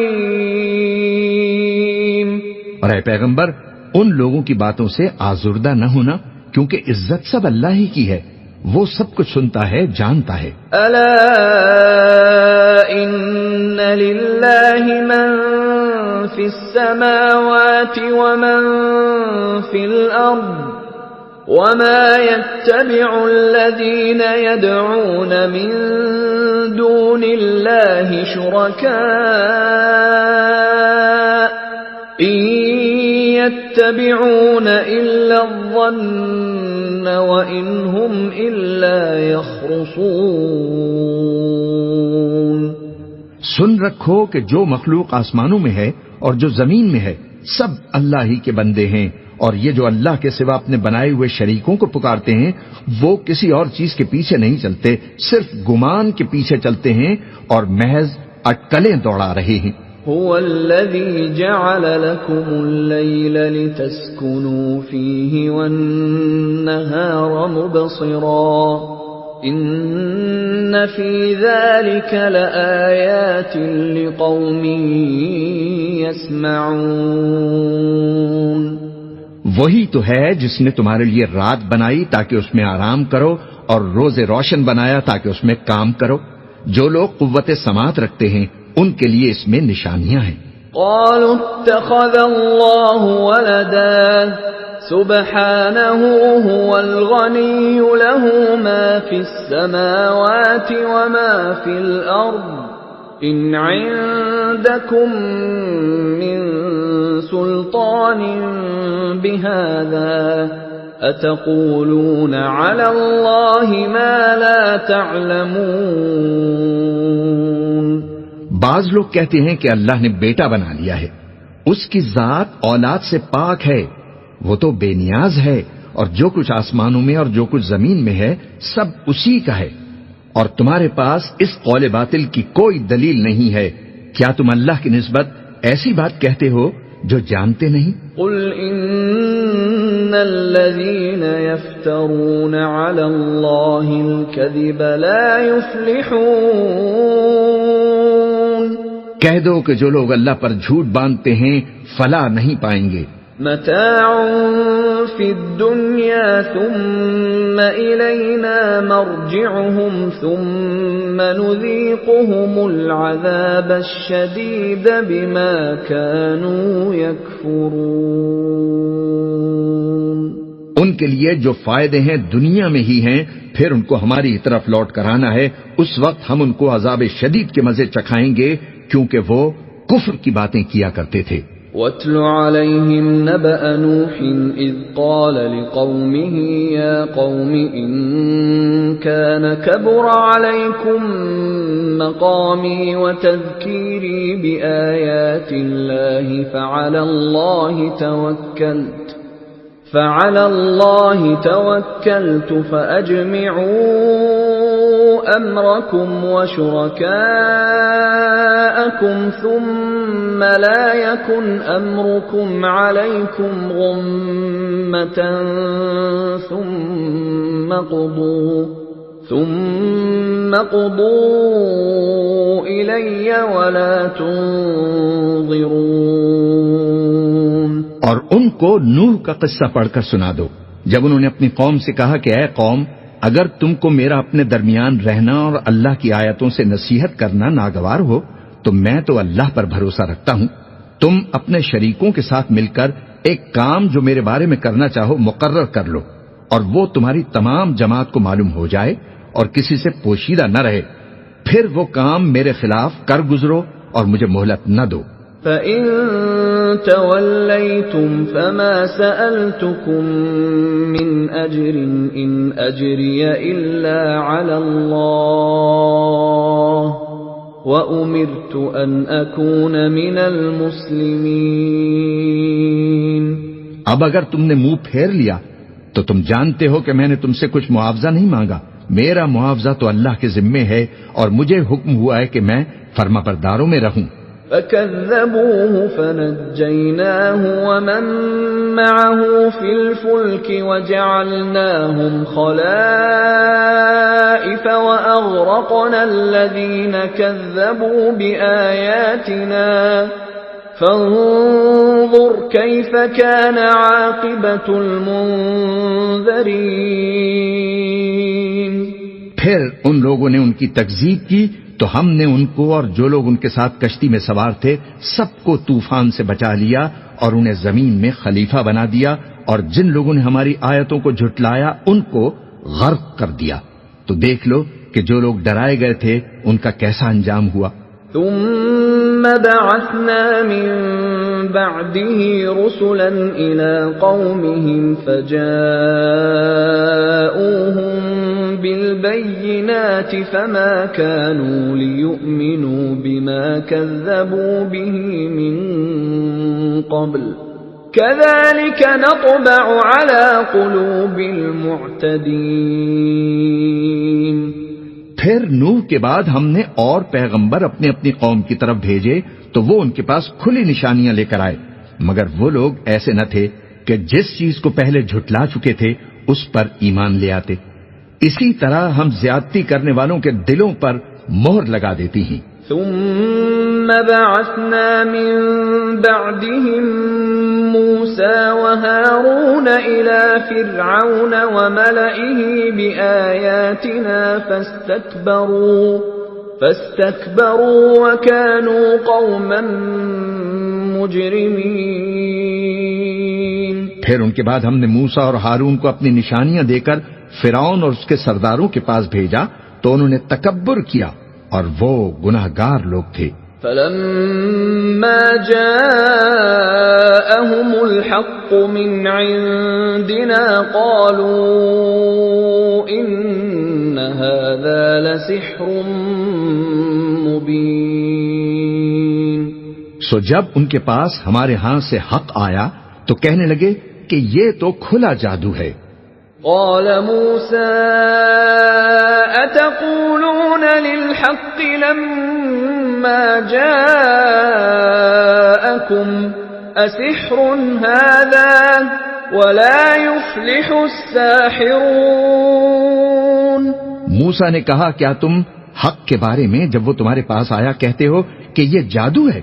اور اے پیغمبر ان لوگوں کی باتوں سے آزردہ نہ ہونا، کیونکہ عزت سب اللہ ہی کی ہے، وہ سب کچھ سنتا ہے، جانتا ہے۔ الا ان للہ من فی السماوات ومن فی الارض وما يتبع الذين يدعون من دون الله شركاء إن يتبعون إلا الظن وإن هم إلا يخرصون۔ سن رکھو کہ جو مخلوق آسمانوں میں ہے اور جو زمین میں ہے سب اللہ ہی کے بندے ہیں، اور یہ جو اللہ کے سوا اپنے بنائے ہوئے شریکوں کو پکارتے ہیں وہ کسی اور چیز کے پیچھے نہیں چلتے، صرف گمان کے پیچھے چلتے ہیں اور محض اٹکلیں دوڑا رہے ہیں۔ هو الذي جعل لكم الليل لتسكنوا فيه والنهار مبصرا إن في ذلك لآيات لقوم يسمعون۔ وہی تو ہے جس نے تمہارے لیے رات بنائی تاکہ اس میں آرام کرو، اور روز روشن بنایا تاکہ اس میں کام کرو۔ جو لوگ قوت سماعت رکھتے ہیں ان کے لیے اس میں نشانیاں ہیں۔ قالوا اتخذ الله ولدا سبحانه هو الغني له ما في السماوات وما في الأرض إن عندكم من سلطان بهذا أتقولون على الله ما لا تعلمون۔ بعض لوگ کہتے ہیں کہ اللہ نے بیٹا بنا لیا ہے، اس کی ذات اولاد سے پاک ہے، وہ تو بے نیاز ہے، اور جو کچھ آسمانوں میں اور جو کچھ زمین میں ہے سب اسی کا ہے، اور تمہارے پاس اس قول باطل کی کوئی دلیل نہیں ہے۔ کیا تم اللہ کی نسبت ایسی بات کہتے ہو جو جانتے نہیں؟ قل ان الذين يفترون على الله الكذب لا يفلحون۔ کہہ دو کہ جو لوگ اللہ پر جھوٹ باندھتے ہیں فلاح نہیں پائیں گے۔ متاع فی الدنیا ثم الینا مرجعهم ثم نذیقهم العذاب الشدید بما كانوا یکفرون۔ ان کے لیے جو فائدے ہیں دنیا میں ہی ہیں، پھر ان کو ہماری طرف لوٹ کر آنا ہے، اس وقت ہم ان کو عذاب شدید کے مزے چکھائیں گے کیونکہ وہ کفر کی باتیں کیا کرتے تھے۔ وَاتْلُ عَلَيْهِمْ نَبَأَ نُوحٍ إِذْ قَالَ لِقَوْمِهِ يَا قَوْمِ إِن كَانَ كَبُرَ عَلَيْكُمْ مَقَامِي وَتَذْكِيرِي بِآيَاتِ اللَّهِ فَعَلَى اللَّهِ تَوَكَّلْتُ فَأَجْمِعُوا أَمْرَكُمْ وَشُرَكَاءَكُمْ ثُمَّ لَا يَكُنْ أَمْرُكُمْ عَلَيْكُمْ غُمَّةً ثُمَّ قُضُوا إِلَيَّ وَلَا تُنظِرُونَ۔ اور ان کو نوح کا قصہ پڑھ کر سنا دو، جب انہوں نے اپنی قوم سے کہا کہ اے قوم، اگر تم کو میرا اپنے درمیان رہنا اور اللہ کی آیتوں سے نصیحت کرنا ناگوار ہو تو میں تو اللہ پر بھروسہ رکھتا ہوں، تم اپنے شریکوں کے ساتھ مل کر ایک کام جو میرے بارے میں کرنا چاہو مقرر کر لو، اور وہ تمہاری تمام جماعت کو معلوم ہو جائے اور کسی سے پوشیدہ نہ رہے، پھر وہ کام میرے خلاف کر گزرو اور مجھے مہلت نہ دو۔ فَإِن تَوَلَّيْتُمْ فَمَا سَأَلْتُكُمْ مِنْ أَجْرٍ إِنْ أَجْرِيَ إِلَّا عَلَى اللَّهِ وَأُمِرْتُ أَنْ أَكُونَ مِنَ الْمُسْلِمِينَ۔ اب اگر تم نے منہ پھیر لیا تو تم جانتے ہو کہ میں نے تم سے کچھ معاوضہ نہیں مانگا، میرا معاوضہ تو اللہ کے ذمے ہے، اور مجھے حکم ہوا ہے کہ میں فرما برداروں میں رہوں۔ فكذبوه فنجيناه ومن معه في الفلك وجعلناهم خلائف وأغرقنا الذين كذبوا بآياتنا فانظر كيف كان عاقبة المنذرين۔ پھر ان لوگوں نے ان کی تکذیب کی تو ہم نے ان کو اور جو لوگ ان کے ساتھ کشتی میں سوار تھے سب کو طوفان سے بچا لیا اور انہیں زمین میں خلیفہ بنا دیا، اور جن لوگوں نے ہماری آیتوں کو جھٹلایا ان کو غرق کر دیا۔ تو دیکھ لو کہ جو لوگ ڈرائے گئے تھے ان کا کیسا انجام ہوا۔ ثم بعثنا من بعده رسلا إلى قومهم فجاءوهم بالبينات فما كانوا ليؤمنوا بما كذبوا به من قبل كذلك نطبع على قلوب المعتدين۔ پھر نوح کے بعد ہم نے اور پیغمبر اپنی اپنی قوم کی طرف بھیجے تو وہ ان کے پاس کھلی نشانیاں لے کر آئے، مگر وہ لوگ ایسے نہ تھے کہ جس چیز کو پہلے جھٹلا چکے تھے اس پر ایمان لے آتے۔ اسی طرح ہم زیادتی کرنے والوں کے دلوں پر مہر لگا دیتی ہیں۔ ثم بعثنا من بعدهم موسى وهارون إلى فرعون وملئه بآياتنا فاستكبروا وكانوا قوما مجرمين۔ پھر ان کے بعد ہم نے موسیٰ اور ہارون کو اپنی نشانیاں دے کر فرعون اور اس کے سرداروں کے پاس بھیجا تو انہوں نے تکبر کیا اور وہ گناہگار لوگ تھے۔ فلما جاءهم الحق من عندنا قالوا إن هذا لسحر مبين۔ سو جب ان کے پاس ہمارے ہاں سے حق آیا تو کہنے لگے کہ یہ تو کھلا جادو ہے۔ قال موسى أتقولون للحق لما جاءكم أسحر هذا ولا يفلح الساحرون۔ موسیٰ نے کہا کیا تم حق کے بارے میں جب وہ تمہارے پاس آیا کہتے ہو کہ یہ جادو ہے،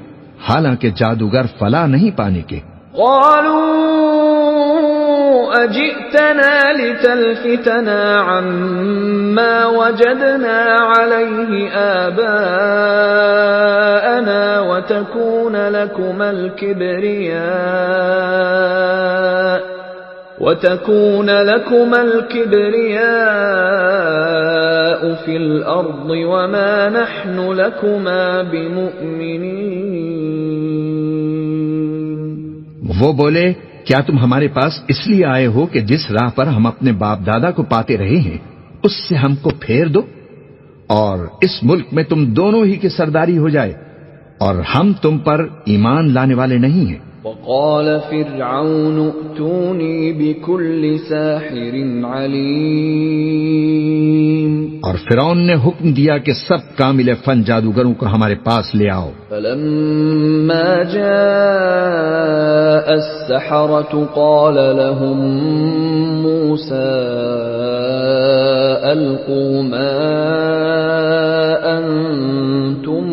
حالانکہ جادوگر فلاح نہیں پانے کے۔ قالوا أجئتنا لتلفتنا عما وجدنا عليه آباءنا وتكون لكما الكبرياء في الأرض وما نحن لكما بمؤمنين۔ وہ بولے کیا تم ہمارے پاس اس لیے آئے ہو کہ جس راہ پر ہم اپنے باپ دادا کو پاتے رہے ہیں اس سے ہم کو پھیر دو اور اس ملک میں تم دونوں ہی کی سرداری ہو جائے، اور ہم تم پر ایمان لانے والے نہیں ہیں۔ وقال فرعون ائتوني بكل ساحر عليم۔ اور فرعون نے حکم دیا کہ سب کامل فن جادوگروں کو ہمارے پاس لے آؤ۔ فلما جاء السحرة قال لهم موسى ألقوا ما أنتم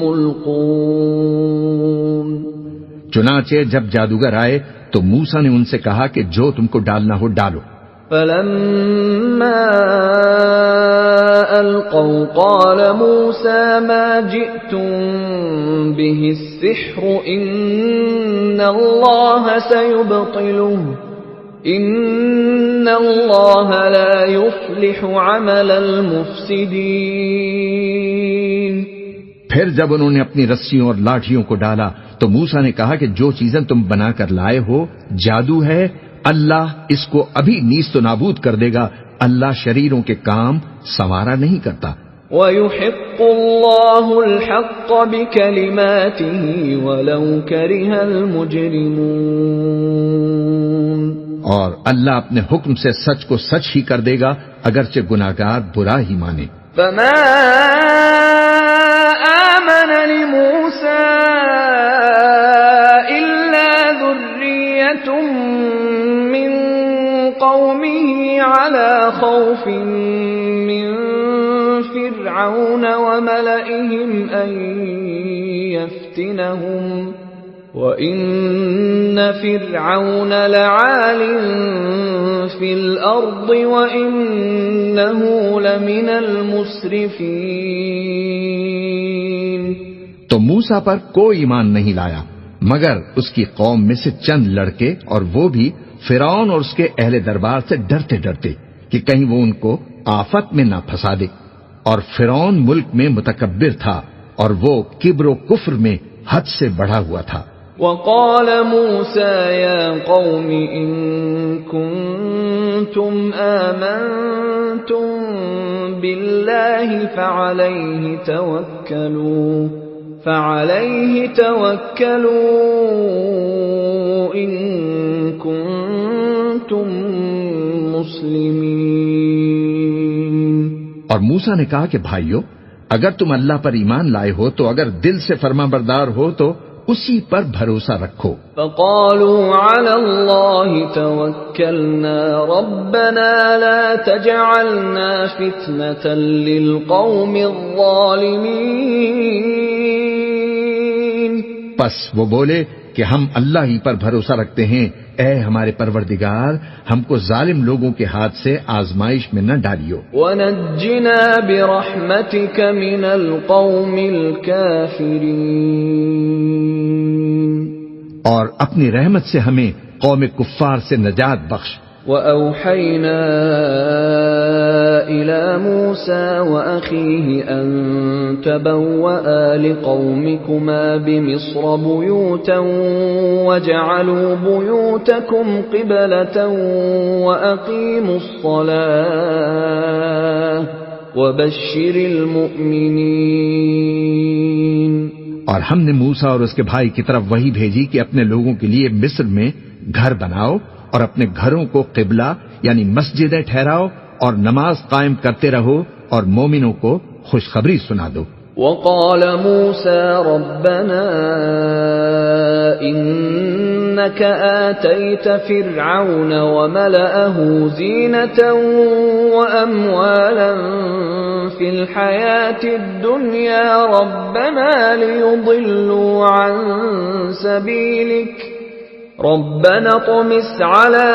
ملقون۔ چنانچہ جب جادوگر آئے تو موسیٰ نے ان سے کہا کہ جو تم کو ڈالنا ہو ڈالو۔ فلما ألقوا قال موسى ما جئتم به السحر إن الله سيبطله إن الله لا يفلح عمل المفسدين۔ پھر جب انہوں نے اپنی رسیوں اور لاٹھیوں کو ڈالا تو موسیٰ نے کہا کہ جو چیزیں تم بنا کر لائے ہو جادو ہے، اللہ اس کو ابھی نیست و نابود کر دے گا، اللہ شریروں کے کام سنوارا نہیں کرتا۔ وَيُحِقُّ اللَّهُ الْحَقَّ بِكَلِمَاتِهِ وَلَوْ كَرِهَ الْمُجْرِمُونَ۔ اور اللہ اپنے حکم سے سچ کو سچ ہی کر دے گا اگرچہ گناہگار برا ہی مانے۔ فما آمن لموسى خوف من فرعون وملئهم أن يفتنهم وَإِنَّ فِرْعَوْنَ لَعَالٍ فِي الْأَرْضِ وَإِنَّهُ لَمِنَ الْمُسْرِفِينَ۔ تو موسیٰ پر کوئی ایمان نہیں لایا مگر اس کی قوم میں سے چند لڑکے، اور وہ بھی فرعون اور اس کے اہل دربار سے ڈرتے ڈرتے کہ کہیں وہ ان کو آفت میں نہ پھنسا دے۔ اور فرعون ملک میں متکبر تھا اور وہ کبر و کفر میں حد سے بڑھا ہوا تھا۔ وقال موسى يا قوم إن كنتم آمنتم بالله فعليه توكلوا إن كنتم مسلمين۔ اور موسیٰ نے کہا کہ بھائیو، اگر تم اللہ پر ایمان لائے ہو تو اگر دل سے فرما بردار ہو تو اسی پر بھروسہ رکھو۔ فقالوا على الله توكلنا ربنا لا تجعلنا فتنة للقوم الظالمين۔ پس وہ بولے کہ ہم اللہ ہی پر بھروسہ رکھتے ہیں، اے ہمارے پروردگار ہم کو ظالم لوگوں کے ہاتھ سے آزمائش میں نہ ڈالیو۔ وَنَجِّنَا بِرَحْمَتِكَ مِنَ الْقَوْمِ الْكَافِرِينَ۔ اور اپنی رحمت سے ہمیں قوم کفار سے نجات بخش۔ وَأَوْحَيْنَا إِلَى مُوسَى وَأَخِيهِ أَن تَبَوَّآ لِقَوْمِكُمَا بِمِصْرَ بُيُوتًا وَاجْعَلُوا بُيُوتَكُمْ قِبْلَةً وَأَقِيمُوا الصَّلَاةَ وَبَشِّرِ الْمُؤْمِنِينَ۔ اور ہم نے موسیٰ اور اس کے بھائی کی طرف وحی بھیجی کہ اپنے لوگوں کے لیے مصر میں گھر بناؤ اور اپنے گھروں کو قبلہ یعنی مسجدیں ٹھہراؤ اور نماز قائم کرتے رہو اور مومنوں کو خوشخبری سنا دو۔ وقال موسى ربنا إنك آتيت فرعون وملأه زينة وأموالا في الحياة الدنيا ربنا ليضلوا عن سبيلك ربنا اطمس على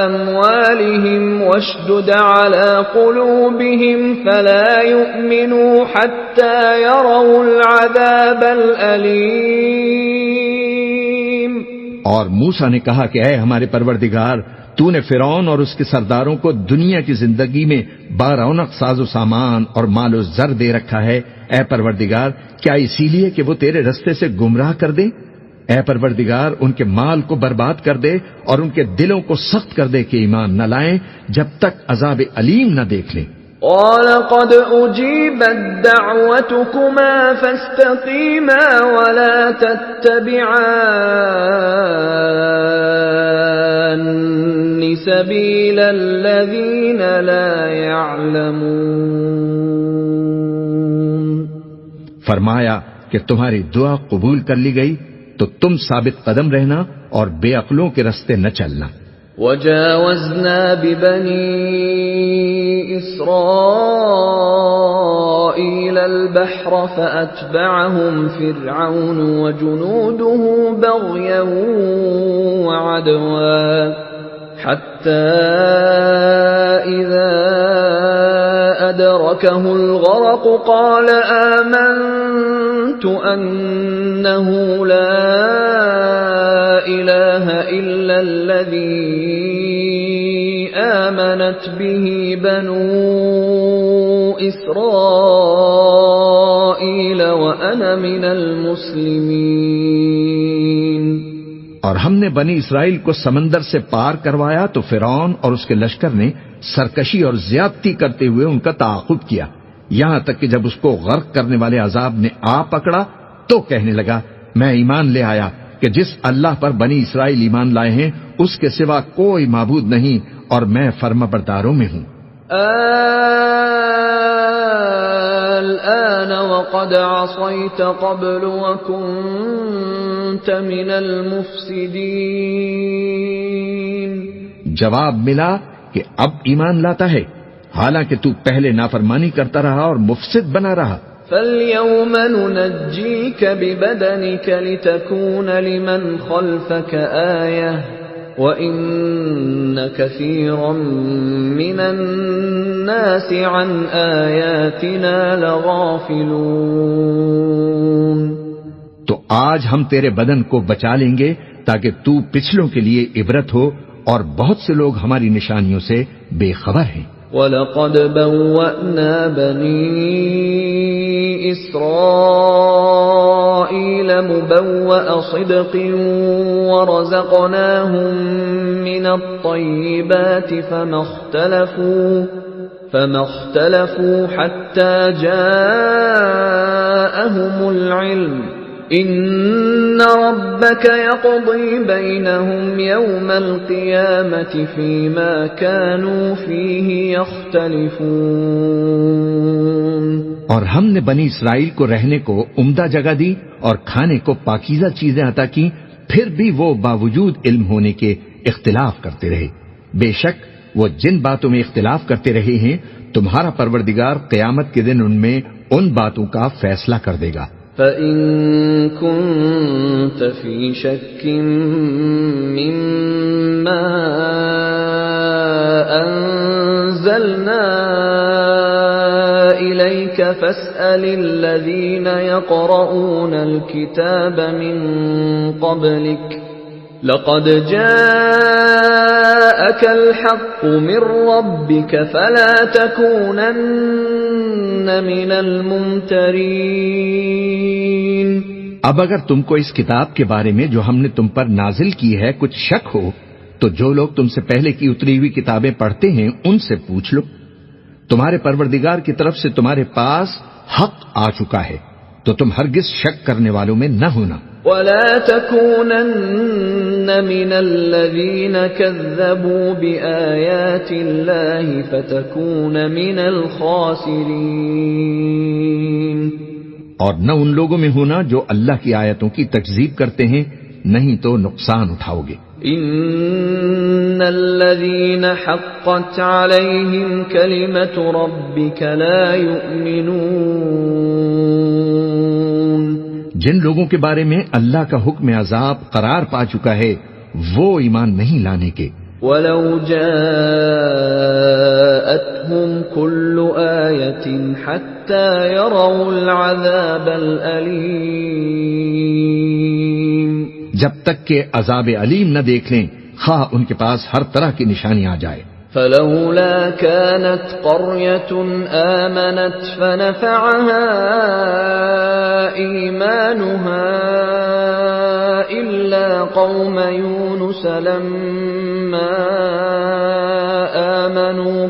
أموالهم واشدد على قلوبهم فلا يؤمنوا حتى يروا العذاب الأليم۔ اور موسیٰ نے کہا کہ اے ہمارے پروردگار تو نے فرعون اور اس کے سرداروں کو دنیا کی زندگی میں بارونق ساز و سامان اور مال و زر دے رکھا ہے، اے پروردگار کیا اسی لیے کہ وہ تیرے رستے سے گمراہ کر دیں؟ اے پروردگار ان کے مال کو برباد کر دے اور ان کے دلوں کو سخت کر دے کہ ایمان نہ لائیں جب تک عذاب علیم نہ دیکھ لیں۔ قال قد أجيبت دعوتكما فاستقيما ولا تتبعان سبيل الذين لا يعلمون۔ فرمایا کہ تمہاری دعا قبول کر لی گئی تو تم ثابت قدم رہنا اور بے عقلوں کے رستے نہ چلنا۔ وجاوزنا ببني إسرائيل البحر فأتبعهم فرعون وجنوده بغيا وعدوا حتى إذا أدركه الغرق قال آمنت أنه لا إله إلا الذي آمنت به بنو إسرائيل وأنا من المسلمين۔ اور ہم نے بنی اسرائیل کو سمندر سے پار کروایا تو فرعون اور اس کے لشکر نے سرکشی اور زیادتی کرتے ہوئے ان کا تعاقب کیا، یہاں تک کہ جب اس کو غرق کرنے والے عذاب نے آ پکڑا تو کہنے لگا میں ایمان لے آیا کہ جس اللہ پر بنی اسرائیل ایمان لائے ہیں اس کے سوا کوئی معبود نہیں اور میں فرما برداروں میں ہوں۔ الآن وقد عصيت قبل وكنت من المفسدين۔ جواب ملا کہ اب ایمان لاتا ہے، حالانکہ تو پہلے نافرمانی کرتا رہا اور مفسد بنا رہا۔ فَالْيَوْمَ نُنَجِّيكَ بِبَدَنِكَ لِتَكُونَ لِمَنْ خَلْفَكَ آيَةً وَإِنَّ كَثِيرًا مِّنَ النَّاسِ عَنْ آيَاتِنَا لَغَافِلُونَ۔ تو آج ہم تیرے بدن کو بچا لیں گے تاکہ تو پچھلوں کے لیے عبرت ہو، اور بہت سے لوگ ہماری نشانیوں سے بے خبر ہیں۔ وَلَقَدْ بَوَّأْنَا بَنِي إِسْرَائِيلَ مُبَوَّأَ صِدْقٍ وَرَزَقْنَاهُم مِّنَ الطَّيِّبَاتِ فَمَا اخْتَلَفُوا حَتَّى جَاءَهُمُ الْعِلْمُ إِنَّ رَبَّكَ يَقْضِي بَيْنَهُمْ يَوْمَ الْقِيَامَةِ فِيمَا كَانُوا فِيهِ يَخْتَلِفُونَ۔ اور ہم نے بنی اسرائیل کو رہنے کو عمدہ جگہ دی اور کھانے کو پاکیزہ چیزیں عطا کی، پھر بھی وہ باوجود علم ہونے کے اختلاف کرتے رہے۔ بے شک وہ جن باتوں میں اختلاف کرتے رہے ہیں، تمہارا پروردگار قیامت کے دن ان میں ان باتوں کا فیصلہ کر دے گا۔ فَإِن كُنتَ فِي شَكٍّ مِّمَّا أَنزَلْنَا إِلَيْكَ فَاسْأَلِ الَّذِينَ يَقْرَؤُونَ الْكِتَابَ مِن قَبْلِكَ لَقَدْ جَاءَكَ الْحَقُّ مِن رَّبِّكَ فَلَا تَكُونَنَّ مِنَ الْمُمْتَرِينَ۔ اب اگر تم کو اس کتاب کے بارے میں جو ہم نے تم پر نازل کی ہے کچھ شک ہو، تو جو لوگ تم سے پہلے کی اتری ہوئی کتابیں پڑھتے ہیں ان سے پوچھ لو۔ تمہارے پروردگار کی طرف سے تمہارے پاس حق آ چکا ہے، تو تم ہرگز شک کرنے والوں میں نہ ہونا۔ وَلَا تَكُونَنَّ مِنَ الَّذِينَ كَذَّبُوا بِآيَاتِ اللَّهِ فَتَكُونَ مِنَ الْخَاسِرِينَ۔ اور نہ ان لوگوں میں ہونا جو اللہ کی آیتوں کی تکذیب کرتے ہیں، نہیں تو نقصان اٹھاؤ گے۔ إِنَّ الَّذِينَ حَقَّتْ عَلَيْهِمْ كَلِمَةُ رَبِّكَ لَا يُؤْمِنُونَ۔ جن لوگوں کے بارے میں اللہ کا حکم عذاب قرار پا چکا ہے وہ ایمان نہیں لانے کے۔ وَلَوْ جَاءَتْهُمْ كُلُّ آيَةٍ حَتَّى يَرَوْا الْعَذَابَ الْأَلِيمَ۔ جب تک کہ عذاب علیم نہ دیکھ لیں، خواہ ان کے پاس ہر طرح کی نشانی آ جائے۔ فَلَوْلَا كَانَتْ قَرْيَةٌ آمَنَتْ فَنَفَعَهَا إِيمَانُهَا إِلَّا قَوْمَ يُونُسَ لَمَّا آمَنُوا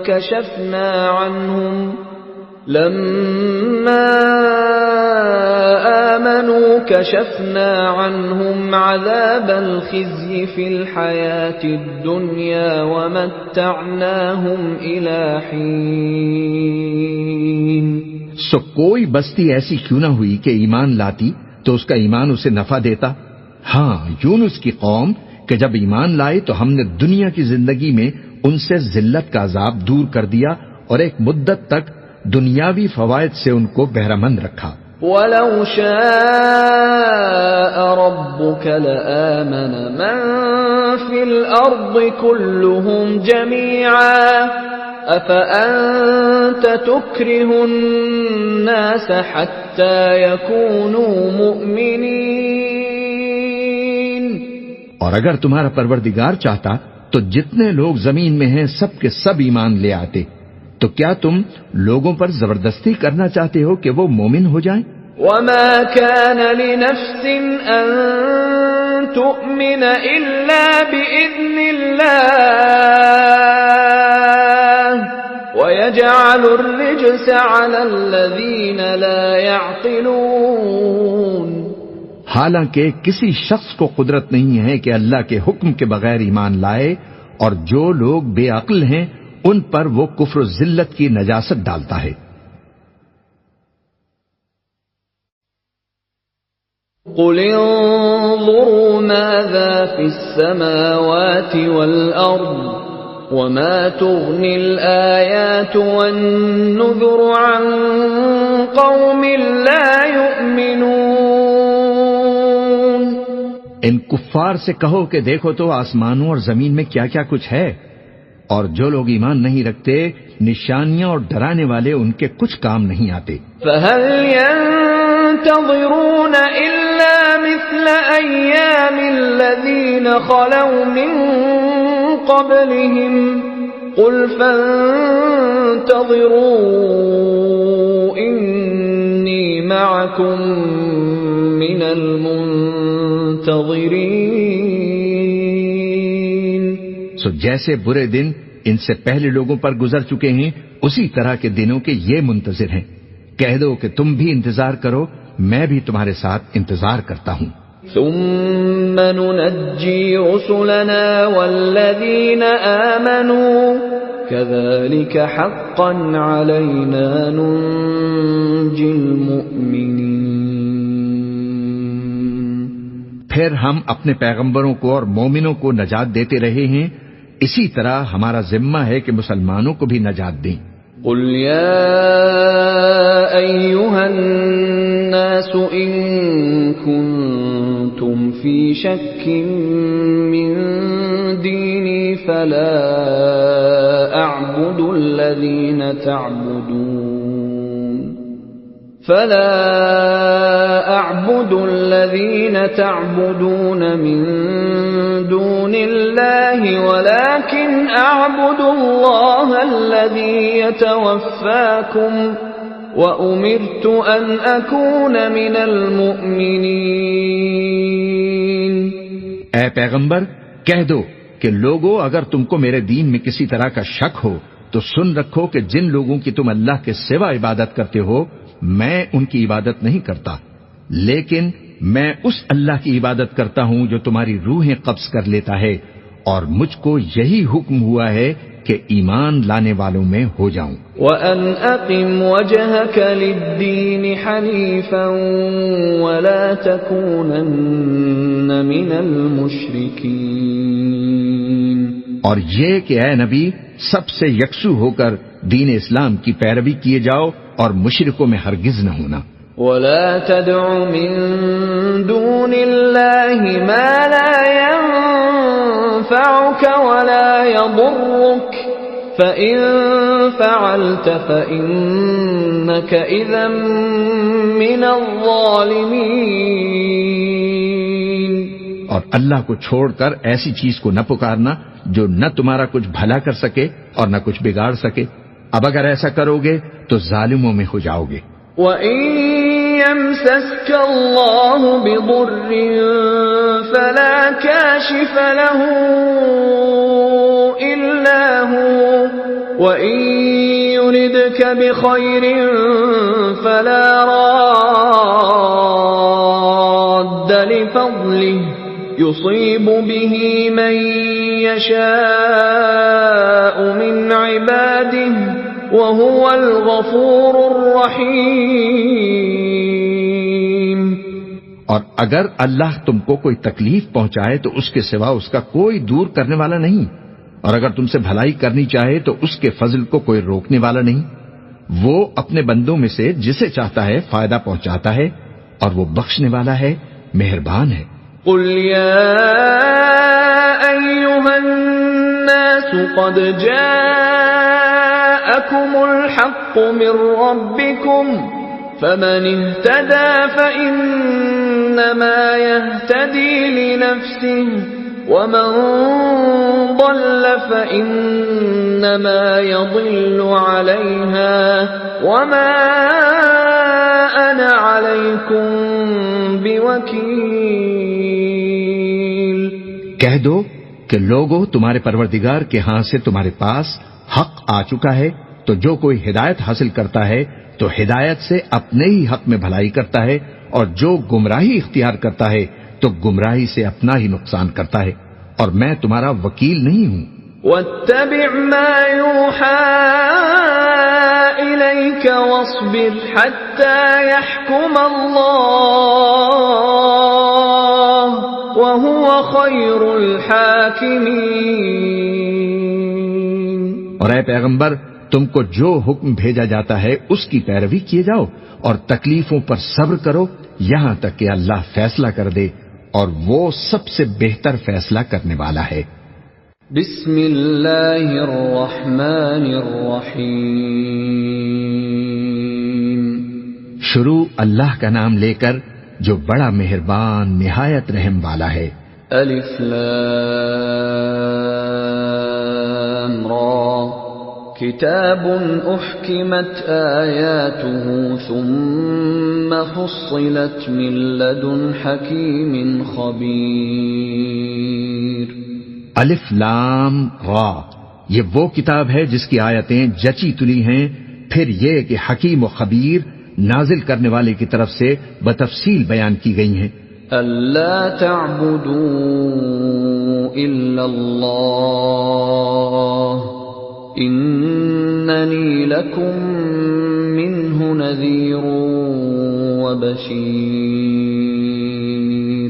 كَشَفْنَا عَنْهُمْ عَذَابَ الْخِزْيِ فِي الْحَيَاةِ الدُّنْيَا وَمَتَّعْنَاهُمْ إِلَى حِينٍ۔ سو کوئی بستی ایسی کیوں نہ ہوئی کہ ایمان لاتی تو اس کا ایمان اسے نفع دیتا؟ ہاں، یونس کی قوم کہ جب ایمان لائے تو ہم نے دنیا کی زندگی میں ان سے ذلت کا عذاب دور کر دیا اور ایک مدت تک دنیاوی فوائد سے ان کو بہرہ مند رکھا۔ وَلَوْ شَاءَ رَبُّكَ لَآمَنَ مَن فِي الْأَرْضِ كُلُّهُمْ جَمِيعًا أَفَأَنْتَ تُكْرِهُ النَّاسَ حَتَّى يَكُونُوا مُؤْمِنِينَ۔ اور اگر تمہارا پروردگار چاہتا تو جتنے لوگ زمین میں ہیں سب کے سب ایمان لے آتے، تو کیا تم لوگوں پر زبردستی کرنا چاہتے ہو کہ وہ مومن ہو جائیں؟ وَمَا كَانَ لِنَفْسٍ أَن تُؤْمِنَ إِلَّا بِإِذْنِ اللَّهِ وَيَجْعَلُ الرِّجْسَ عَلَى الَّذِينَ لَا يَعْقِلُونَ۔ حالانکہ کسی شخص کو قدرت نہیں ہے کہ اللہ کے حکم کے بغیر ایمان لائے، اور جو لوگ بے عقل ہیں ان پر وہ کفر و ذلت کی نجاست ڈالتا ہے۔ قُلِ انظُرُوا مَاذَا فِي السَّمَاوَاتِ وَالْأَرْضِ وما تغني الآيات والنذر عن قوم لا يؤمنون. ان کفار سے کہو کہ دیکھو تو آسمانوں اور زمین میں کیا کیا کچھ ہے، اور جو لوگ ایمان نہیں رکھتے نشانیاں اور ڈرانے والے ان کے کچھ کام نہیں آتے. فهل ينتظرون إلا مثل أيام الذين خلوا من قبلهم قل فانتظروا إني معكم من المنتظرين. سو جیسے برے دن ان سے پہلے لوگوں پر گزر چکے ہیں اسی طرح کے دنوں کے یہ منتظر ہیں. کہہ دو کہ تم بھی انتظار کرو، میں بھی تمہارے ساتھ انتظار کرتا ہوں. ثم ننجي رسلنا والذين آمنوا كذلك حقا علينا ننجي المؤمنين. پھر ہم اپنے پیغمبروں کو اور مومنوں کو نجات دیتے رہے ہیں، اسی طرح ہمارا ذمہ ہے کہ مسلمانوں کو بھی نجات دیں. قل يا أيها الناس إن كنتم في شك من ديني فلا أعبد الذين تعبدون من دون الله ولكن أعبد الله الذي يتوفاكم وأمرت أن أكون من المؤمنين. اے پیغمبر کہہ دو کہ لوگو اگر تم کو میرے دین میں کسی طرح کا شک ہو تو سن رکھو کہ جن لوگوں کی تم اللہ کے سوا عبادت کرتے ہو میں ان کی عبادت نہیں کرتا، لیکن میں اس اللہ کی عبادت کرتا ہوں جو تمہاری روحیں قبض کر لیتا ہے، اور مجھ کو یہی حکم ہوا ہے کہ ایمان لانے والوں میں ہو جاؤں. وَأَنْ أَقِمْ وَجْهَكَ لِلدِّينِ حَنِيفًا وَلَا تَكُونَنَّ مِنَ الْمُشْرِكِينَ. اور یہ کہ اے نبی سب سے یکسو ہو کر دین اسلام کی پیروی کیے جاؤ اور مشرکوں میں ہرگز نہ ہونا. وَلَا تَدْعُ مِن دُونِ اللَّهِ مَا لَا يَنفَعُكَ وَلَا يَضُرُّكَ فَإِن فَعَلْتَ فَإِنَّكَ إِذًا مِّنَ الظَّالِمِينَ. اور اللہ کو چھوڑ کر ایسی چیز کو نہ پکارنا جو نہ تمہارا کچھ بھلا کر سکے اور نہ کچھ بگاڑ سکے. اب اگر ایسا کرو گے تو ظالموں میں ہو جاؤ گے. وَإِن يَمْسَسْكَ اللَّهُ بِضُرٍّ فَلَا كَاشِفَ لَهُ إِلَّا هُوَ وَإِن يُرِدْكَ بِخَيْرٍ فَلَا رَادَّ لِفَضْلِهِ يُصِيبُ بِهِ مَن يَشَاءُ مِنْ عِبَادِهِ وَهُوَ الْغَفُورُ الرَّحِيمُ. اور اگر اللہ تم کو کوئی تکلیف پہنچائے تو اس کے سوا اس کا کوئی دور کرنے والا نہیں، اور اگر تم سے بھلائی کرنی چاہے تو اس کے فضل کو کوئی روکنے والا نہیں. وہ اپنے بندوں میں سے جسے چاہتا ہے فائدہ پہنچاتا ہے اور وہ بخشنے والا ہے، مہربان ہے. قل يا أيها الناس قد جاءكم الحق من ربكم فمن اهتدى فإنما يهتدي لنفسه ومن ضل فإنما يضل عليها وما أنا عليكم بوكيل. کہہ دو کہ لوگو تمہارے پروردگار کے ہاں سے تمہارے پاس حق آ چکا ہے، تو جو کوئی ہدایت حاصل کرتا ہے تو ہدایت سے اپنے ہی حق میں بھلائی کرتا ہے، اور جو گمراہی اختیار کرتا ہے تو گمراہی سے اپنا ہی نقصان کرتا ہے، اور میں تمہارا وکیل نہیں ہوں. وَاتَّبِعْ مَا يُوحَى إِلَيْكَ وَاصْبِرْ حَتَّى يَحْكُمَ اللَّهُ وَهُوَ خَيْرُ الْحَاكِمِينَ. اور اے پیغمبر تم کو جو حکم بھیجا جاتا ہے اس کی پیروی کیے جاؤ اور تکلیفوں پر صبر کرو یہاں تک کہ اللہ فیصلہ کر دے اور وہ سب سے بہتر فیصلہ کرنے والا ہے۔ بسم اللہ الرحمن الرحیم۔ شروع اللہ کا نام لے کر جو بڑا مہربان نہایت رحم والا ہے۔ الف لام را کتاب احکمت آیاته ثم فصلت من لدن حکیم خبیر۔ الف لام را یہ وہ کتاب ہے جس کی آیتیں جچی تلی ہیں، پھر یہ کہ حکیم و خبیر نازل کرنے والے کی طرف سے بتفصیل بیان کی گئی ہیں۔ اللہ تعبدوا الا اللہ اننی لکم منہ نذیر وبشیر۔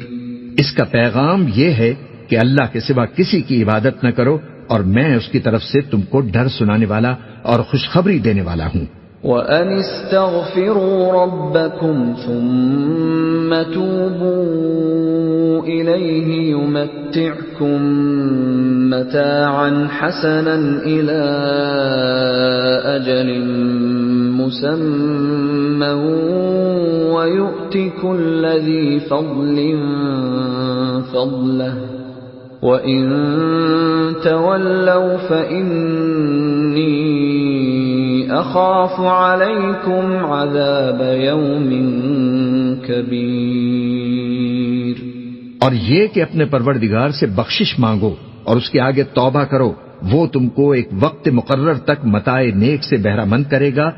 اس کا پیغام یہ ہے کہ اللہ کے سوا کسی کی عبادت نہ کرو اور میں اس کی طرف سے تم کو ڈر سنانے والا اور خوشخبری دینے والا ہوں۔ وَأَنِ اسْتَغْفِرُوا رَبَّكُمْ ثُمَّ تُوبُوا إِلَيْهِ يُمَتِّعْكُمْ مَتَاعًا حَسَنًا إِلَى أَجَلٍ مُّسَمًّى وَيُؤْتِ كُلَّ ذِي فَضْلٍ فَضْلَهُ وَإِن تَوَلَّوْا فَإِنِّي اخاف علیکم عذاب یوم کبیر۔ اور یہ کہ اپنے پروردگار سے بخشش مانگو اور اس کے آگے توبہ کرو، وہ تم کو ایک وقت مقرر تک متاع نیک سے بہرہ مند کرے گا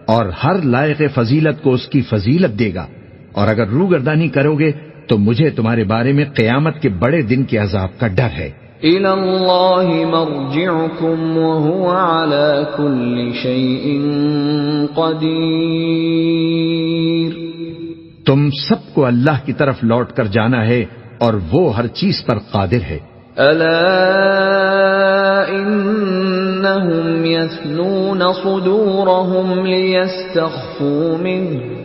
اور ہر لائق فضیلت کو اس کی فضیلت دے گا، اور اگر روگردانی کرو گے تو مجھے تمہارے بارے میں قیامت کے بڑے دن کے عذاب کا ڈر ہے۔ إِلَى اللَّهِ مَرْجِعُكُمْ وَهُوَ عَلَى كُلِّ شَيْءٍ قَدِيرٌ۔ تم سب کو اللہ کی طرف لوٹ کر جانا ہے اور وہ ہر چیز پر قادر ہے۔ أَلَا إِنَّهُمْ يَثْنُونَ صُدُورَهُمْ لِيَسْتَخْفُوا مِنْهُ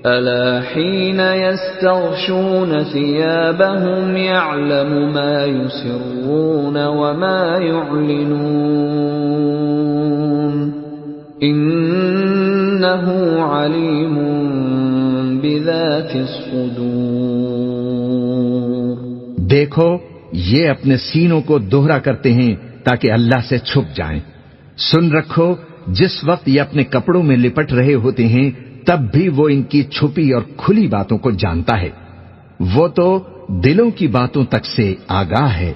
أَلَا حِينَ يَسْتَغْشُونَ ثِيَابَهُمْ يَعْلَمُ مَا يُسِرُّونَ وَمَا يُعْلِنُونَ إِنَّهُ عَلِيمٌ بِذَاتِ الصُّدُورِ۔ دیکھو یہ اپنے سینوں کو دوہرا کرتے ہیں تاکہ اللہ سے چھپ جائیں۔ سن رکھو جس وقت یہ اپنے کپڑوں میں لپٹ رہے ہوتے ہیں تب بھی وہ ان کی چھپی اور کھلی باتوں کو جانتا ہے، وہ تو دلوں کی باتوں تک سے آگاہ ہے۔